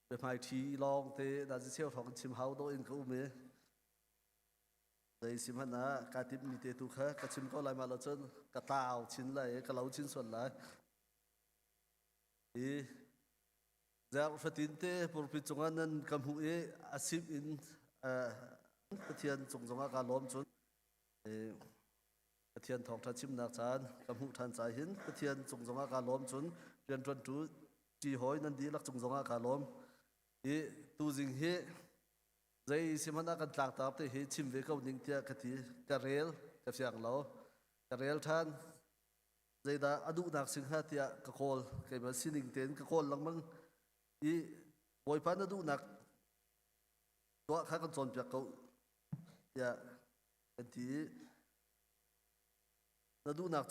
be mai thi long te da ji seo thong chim hau do in ko me dei sim hana ka tip ni te tu kha ka chim ko lai ma lo chen ka taw chin lai ka lo chin son lai e za fatin te por pi chunga nan kam hu e asip in pathian chung chunga ka lom chun e pathian thong tha chim nak chan kam hu than chai hin pathian chung chunga ka lom chun rian tron tu chỉ hỏi nên đi lắc chung zonga cả lom hi tu jing hi dây simana kan tlak tap te hi chim ve ko ning tia ka thi ka rel ka fiang lo ka rel than dây da adu nak sing ha tia ka kol ke ma sining ten ka kol lang mang i boy pan adu nak to kha kan chon pyak ko tia kan thi nadu nak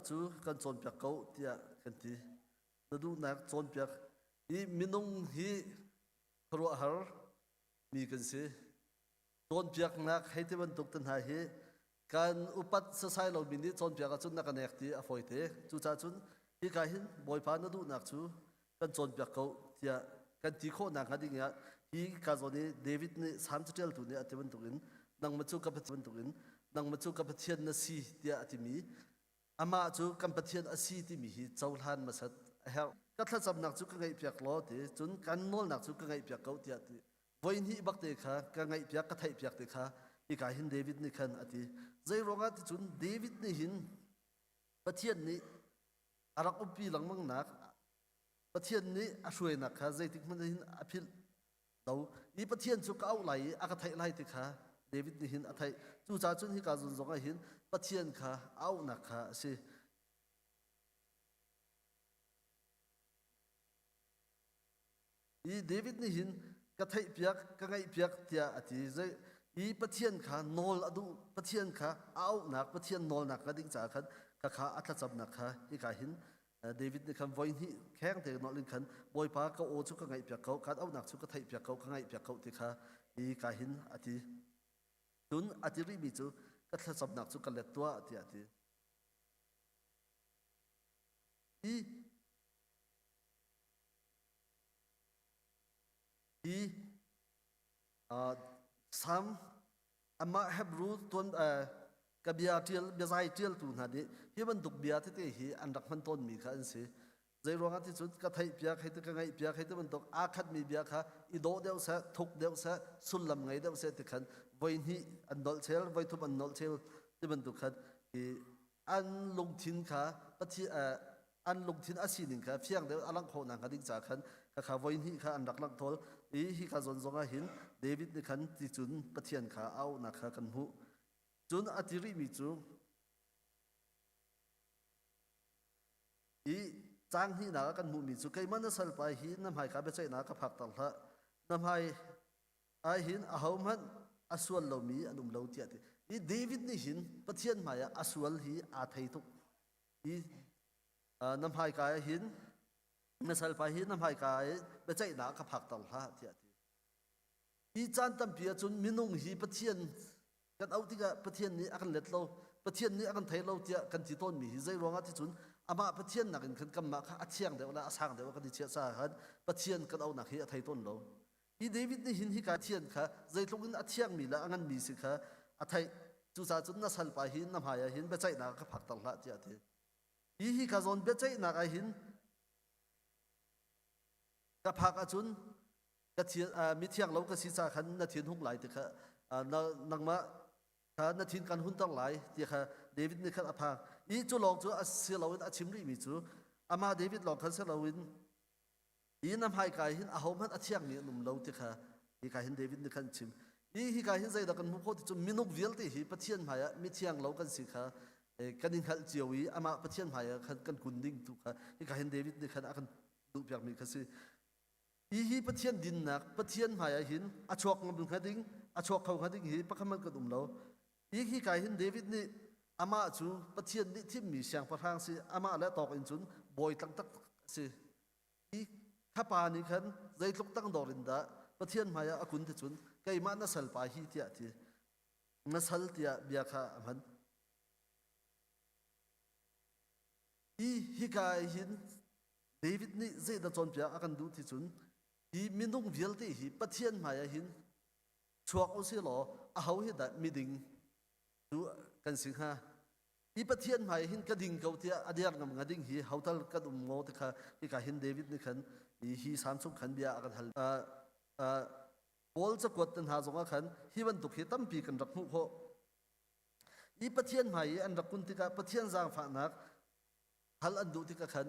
chu kan chon pyak ko tia kan thi nadu nak chon pyak i minung hi khro har mi kan se chon pyak nak heite ban tuk tan ha hi kan upat sa sai lo min ni chon pyak a chun na kan ek ti a foi te chu cha chun hi ka hin boy pa nadu nak chu kan chon pyak ko tia kan ti kho na khading ya hi ka zoni David ni sam tel tu ni atiban tukin nang machu ka pathian tukin nang machu ka pathian na si tia atimi ama chu kan pathian a si ti mi hi chaulan masat her ka thla cham nak chu ka ngai pyak lo ti chun kan nol nak chu ka ngai pyak ko tia ti voin hi bak te kha ka ngai pyak ka thai pyak te kha hi ka hin David ni khan ati zai ronga ti chun David ni hin pathian ni arak upi lang mang nak pathian ni a hruai nak kha zai tik man hin aphil do i pathian chu ka au lai aka thai lai te kha David ni hin a thai chu cha chun hi ka zun zonga hin pathian kha au nak kha se i David ni hin ka thai piak ka ngai piak tia ati zai i pathian kha nol adu pathian kha au nak pathian nol nak ka ding cha khan ka kha atla chap nak kha hi ka hin David ni khan voin hi kheng te no lin khan boy pa ka o chu ka ngai piak ko khat au nak chu ka thai piak ko ka ngai piak ko ti kha hi ka hin ati tun ati ri mi chu ka thla chap nak chu ka let tua ati ati hi sam ama hebru ton kabia tiel bezai tiel tu na de hi ban duk bia te hi an rak man ton mi kha an se zai ronga ti chut ka thai pia khai te ka ngai pia khai te ban tok a khat mi bia kha i do deu sa thuk deu sa sul lam ngai deu se te khan voin hi an dol chel voi thup an nol chel te ban tuk khat hi an lung thin kha pathi an lung thin asining kha phiang deu alang kho na ka ding cha khan ka kha voin hi kha an rak lak thol hi ka zon zonga hin David ni khan ti chun pathian kha au na kha kan hu chun atiri mi chu i chang hi na kan mu mi chu kai man sal pai hi nam hai ka be chai na ka phak tal ha nam hai ai hin a hom han aswal lo mi anum lo ti ati i David ni hin pathian maya aswal hi a thei tu i nam hai ka hin na sal pai hi nam hai ka be chai na ka phak tal ha ti ati i chan tam pia chun minung hi pathian kan au tika pathian ni akan let lo pathian ni akan thai lo tia kan ti ton mi hi zai ronga ti chun ama pathian nakin kan kam ma kha athiang de la asang de ka ti chia sa han pathian kan au nak hi thai ton lo i David ni hin hi ka thian kha zai tlungin athiang mi la angan mi si kha athai chu sa chun na sal pa hin nam haya hin be chai na ka phak tal la tia ti hi ka zon be chai na ka hin ka phak a chun ka thian mi thiang lo ka si cha khan na thin hung lai te kha nang ma kha na thin kan hun tang lai ti kha David ni khan apha i chu long chu a silawin a chimri mi chu ama David long khan silawin i nam hai kai hin a hom han a thiang ni num lo ti kha hi ka hin David ni khan chim hi ka hin zai da kan mu pho ti chu minuk vial ti hi pathian maya mi thiang lo kan si kha kanin khal chiawi ama pathian maya khan kan kunding tu kha hi ka hin David ni khan akan du pyak mi kha si hi pathian din nak pathian maya hin achok ngam khading achok khau khading hi pakhaman ka dum lo hi kai hin David ni ama chu pathian ni thim mi siang pathang si ama la tok in chun boy tang tak si hi khapa ni khan zai tluk tang dorin da pathian maya akun ti chun kai ma na sal pa hi tia ti na sal tia bia kha aman hi kai hin David ni zai da chon pia akan du ti chun hi minung vial te hi pathian maya hin chuak o si lo a hau hi da miding tu kan sing ha hi pathian maya hin ka ding kau tia adiak ngam ngading hi hautal ka dum ngo te kha hi ka hin David ni khan hi samsung khan bia akan hal bol cha kot tan ha zonga khan hi ban duk hi tam pi kan rak mu ho hi pathian mai an rakun tika pathian jang fa nak hal an du tika khan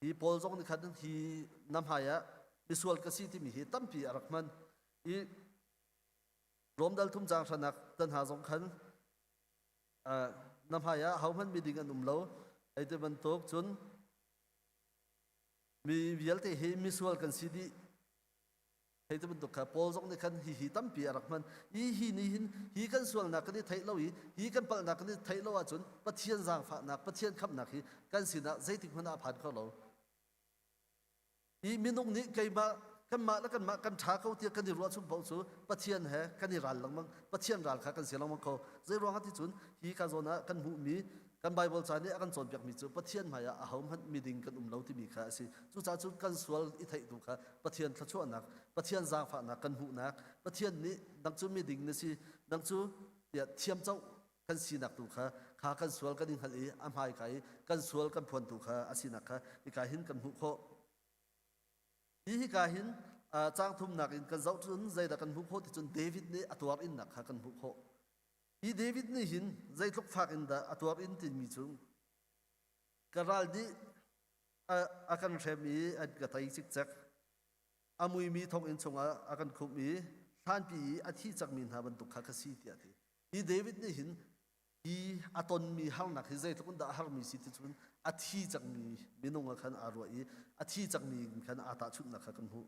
hi pol zong ni khan hi nam haya visual ka si ti mi hi tampi arakman I rom dal thum jang thanak tan ha zong khan nam haya hauman mi ding an lo ai te ban tok chun mi vialte he visual kan si di hei te ban tok ka pol zong ni khan hi tampi arakman hi ni hin hi kan sual na kan ni thai lo hi kan pal na kan ni thai lo a chun pathian jang pha na pathian khap na hi kan sina zaitik hmana phan kho lo I minung ni kaima kan ma la kan tha ko tia kan ni ro chung bo chu pathian he kan ni ral lang mang pathian ral kha kan silang mang ko zai ro ha ti chun hi ka zona kan hu mi kan bible cha ni akan chon pyak mi chu pathian ma ya a hom han mi ding kan lo ti mi kha si chu cha chu kan sual I thai du kha pathian thla chu anak pathian jang pha na kan hu nak pathian ni dang chu mi ding ni si dang chu ya thiam chau kan si nak tu kha kan sual kan ding hal I am hai kai kan sual kan phon tu kha asina kha I ka hin kan hu kho hi ka hin chang thum nak in kan zau chun zai da kan hu kho ti chun David ni atwar in nak kha kan hu kho I David ni hin zai tlok phak in da atwar in tin mi chung karal di akan themi at gatai chik chak amui mi thong in chunga akan khup mi than pi athi chak min ha ban tu kha si ti ati I David ni hin I aton mi hal nak hi zai tlok da har mi si ti chun athi chak mi minung khan arwa I athi chak mi khan ata chut na kha kan hu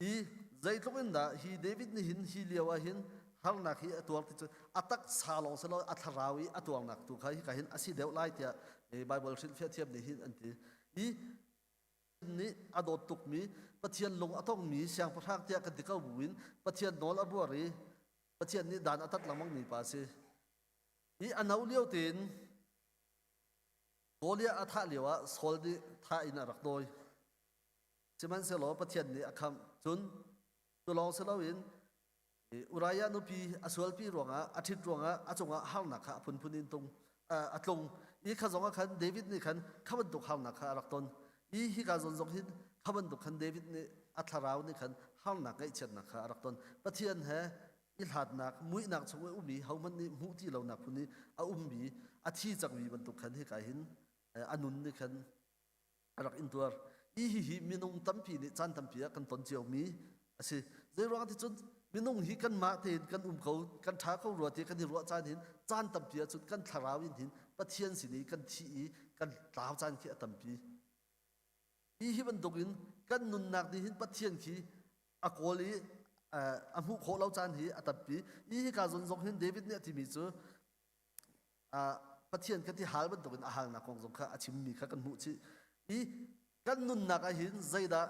I zai tlok in da hi David ni hin hi liawa hin har nak hi atwar ti chun atak salong salo atharawi atwar nak tu kha hi ka hin asi deu lai tia bible sil fia thiam ni hin anti I ni adot tuk mi pathian long atong mi siang pathak tia kan tikau buin pathian nol abuari pathian ni dan atat lamang mi pa se I anau liau tin golia atha liwa sol di tha in arak doi chiman se lo pathian ni akham chun tu long se lo in uraya nu pi aswal pi ronga athit ronga achonga halna kha phun in tung atlong I kha zonga khan David ni khan khaban tuk halna kha arak ton I hi ka zon zong hin khaban tuk khan David ni atharau ni khan halna kai chet na kha arak ton pathian he I hlat nak mui nak chungwe umi hauman ni mu ti lo nak phuni a umbi athi chak wi ban tuk khan hi ka hin anun ni khan arak in tuar hi minung tampi ni chan tampi kan ton chiao mi asi zai ro ti chun minung hi kan ma te kan ko kan tha ko ro ti kan ni ro chan hin chan tampi chun kan tharawin hin pathian sini kan thi kan taw chan ki tampi hi ban dokin kan nun nak ni hin pathian ki akoli amu kho lo chan hi atapi hi ka zon zong hin David ni ati mi chu pathian ka ti hal ban dokin ahal na kong zong kha achim mi kha kan mu chi hi kan nun nak a hin zaida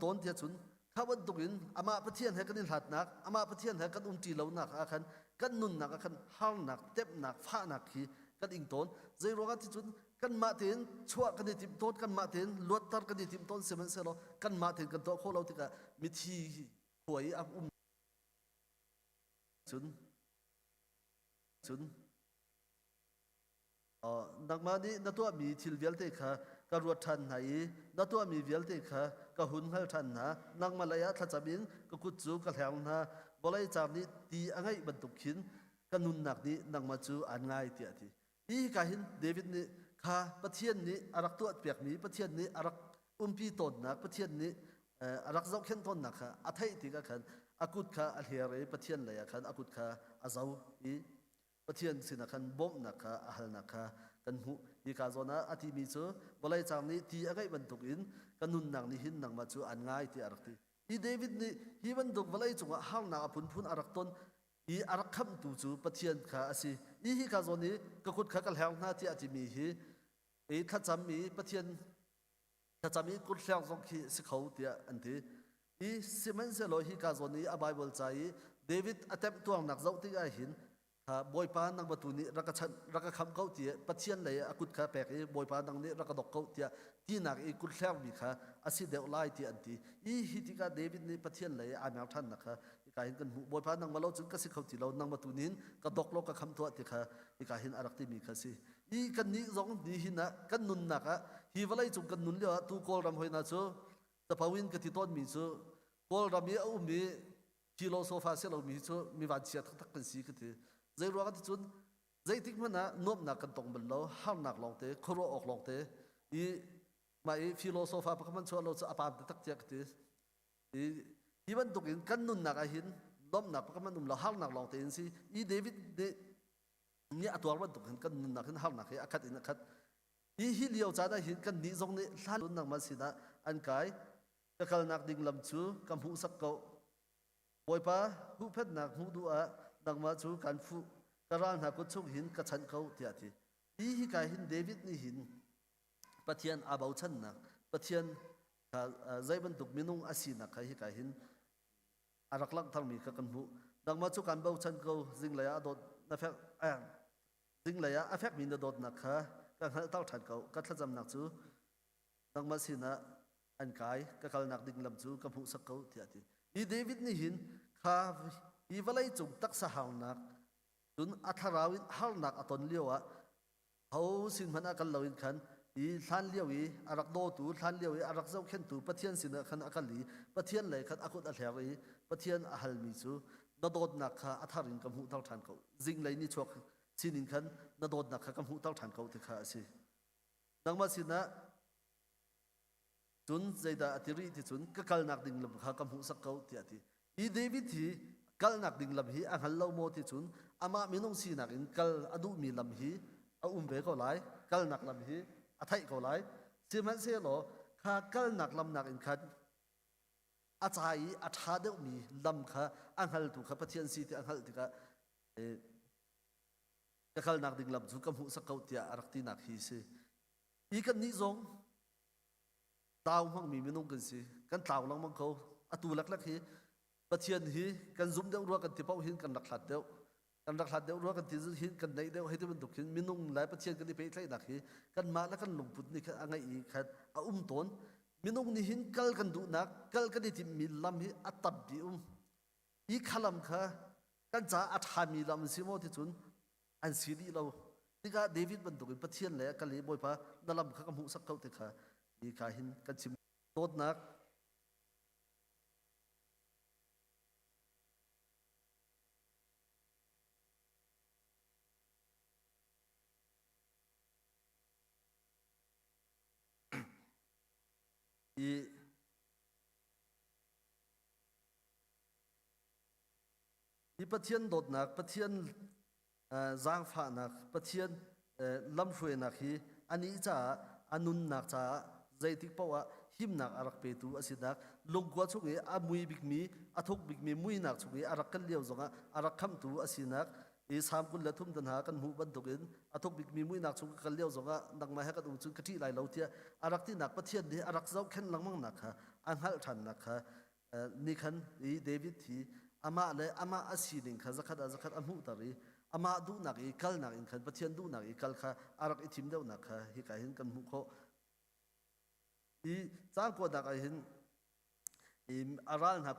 ton tia chun khaban dokin ama pathian he kan hlat nak ama pathian he kan ti lo nak a khan kan nun nak a khan hal nak tep nak pha nak hi kan ing ton zai ro ga ti chun kan ma ten chua kan tim ton kan ma ten lot tar kan tim ton semen selo kan ma ten kan to kho lo ti ka mi thi huai a chun nak ma ni na to mi thil vial te kha ka ruat than nai na to mi vial te kha ka hun hal than na nang malaya tha chabin ka kut chu ka hlang na bolai cham ni ti angai ban tuk khin ka nun nak ni nang ma chu an ngai ti ati hi ka hin David ni kha pathian ni arak tu at pek mi pathian ni arak umpi ton nak pathian ni arak zau khen ton nak kha athai ti ka khan akut kha alhere pathian la ya khan akut kha azau I pathian sina khan bom nak kha ahal nak kha kan hu hi ka zona ati mi chu bolai chang ni ti agai ban tuk in kanun nak ni hin nang ma chu an ngai ti arak ti I David ni hi ban duk bolai chunga hal na phun arak ton I arak kham tu chu pathian kha asi hi ka zoni ka kut kha kal hang na ti ati mi hi tha cham mi pathian tha cham mi kut hlang zong khi si khau ti an ti I siman se lo hi ka zoni a Bible chai David attempt tuang nak zau ti ga hin boy pa nang batuni raka kham kau ti pathian le akut kha pek boy pa nang ni raka dok kau ti ti nak I kut hlang mi kha asi deu lai ti anti hi ti ka David ni pathian le a ma than nak kha ka hin kan boy pa nang malo chun ka si khau ti lo nang batunin ka dok lo ka kham to ti kha ka hin arak ti mi kha si I kan ni zong ni hina kan nun nak hi walai chung kan nun le tu kol ram hoina chu ta pawin ka ti ton mi chu kol ram mi au mi kilo sofa se lo mi chu mi van sia thak kan si ka ti zai ro ka ti chun zai tik mana nop na kan tong belo har nak long te khoro ok long te I mai philosopher pa kaman chwa lo cha apam te tak tiak te I ban tukin kan nun nak a hin nop nak pa kaman lo har nak long te in si I David de ni atwar ban tukin kan nun nak hin har nak he akhat in akhat I hi liao cha da hin kan ni zong ni hlan nak ma sina an kai ka kal nak ding lam chu kam hu sak ko boy pa hu phet nak hu du a nak ma chu kan fu karan ha ko chung hin ka chan ko tia ti hi kai hin David ni hin pathian abau chan na pathian ka zaiban tuk minung asina kai hi kai hin arak lak thang mi ka kan hu nak ma chu kan bau chan ko jing la ya dot na phek jing la ya afek min dot na kha ka hal tau than ko ka thajam nak chu nak ma sina an kai ka kal nak ding lam chu ka hu sak ko tia ti I David ni hin kha I valai chung tak sa hang nak tun atharawin hal nak aton liawa ho sin mana kal lawin khan I hlan liawi arak do tu hlan liawi arak zau khen tu pathian sina khan akali pathian lai khat akut a hleri pathian a hal mi chu na dot nak kha atharin kam hu tau than ko jing lai ni chok chinin khan na dot nak kha kam hu tau than ko te kha asi nangma sina tun zaida atiri ti chun ka kal nak ding lam kha kam hu sak ko ti ati I David hi kal nak ding lam hi ang hallo mo ti chun ama minung si nak in kal adu mi lam hi a be ko lai kal nak lam hi a thai ko lai siman se lo kha kal nak lam nak in khan a chai a tha de mi lam kha ang hal tu kha pathian si ti ang hal ti ka ka kal nak ding lam chu kam hu sak ko ti arak ti nak hi se I kan ni zong tao mang mi minung kan si kan tao lang mang ko atu lak lak hi pathian hi kan zum deu ro kan ti pau hin kan rak hlat deu ro kan ti hin kan nei deu hei te ban duk hin minung lai pathian kan ni pe thlai dak hi kan ma la kan lungput ni kha angai I khat a ton minung ni hin kal kan du nak kal kan ni ti mi lam hi atab bi I khalam kha kan cha a tha mi lam si mo ti chun an si di lo tika David ban duk pathian le kali boy pa dalam kha kam hu sak kau te kha I ka hin kan chim tot nak I pathian dot nak pathian zang pha nak pathian lam hrui nak hi ani cha anun nak cha zaitik pawa him nak arak pe tu asidak lungkwa chungi amui bikmi athok bikmi mui nak chungi arak kal liau zonga arak kham tu asinak I sam kun la thum dan ha kan hu ban tokin athok bikmi mui nak chung kal liau zonga nak ma ha ka tu chung kati lai lo tia arak ti nak pathian ni arak zau khen langmang nak ha an hal than nak ha ni khan I David thi ama le ama asining kha zakhat amhu tari ama du nak I kal nak in khan pathian du nak I kal kha arak I thim deu nak ha hi ka hin kan hu kho I chang ko dak a hin aral na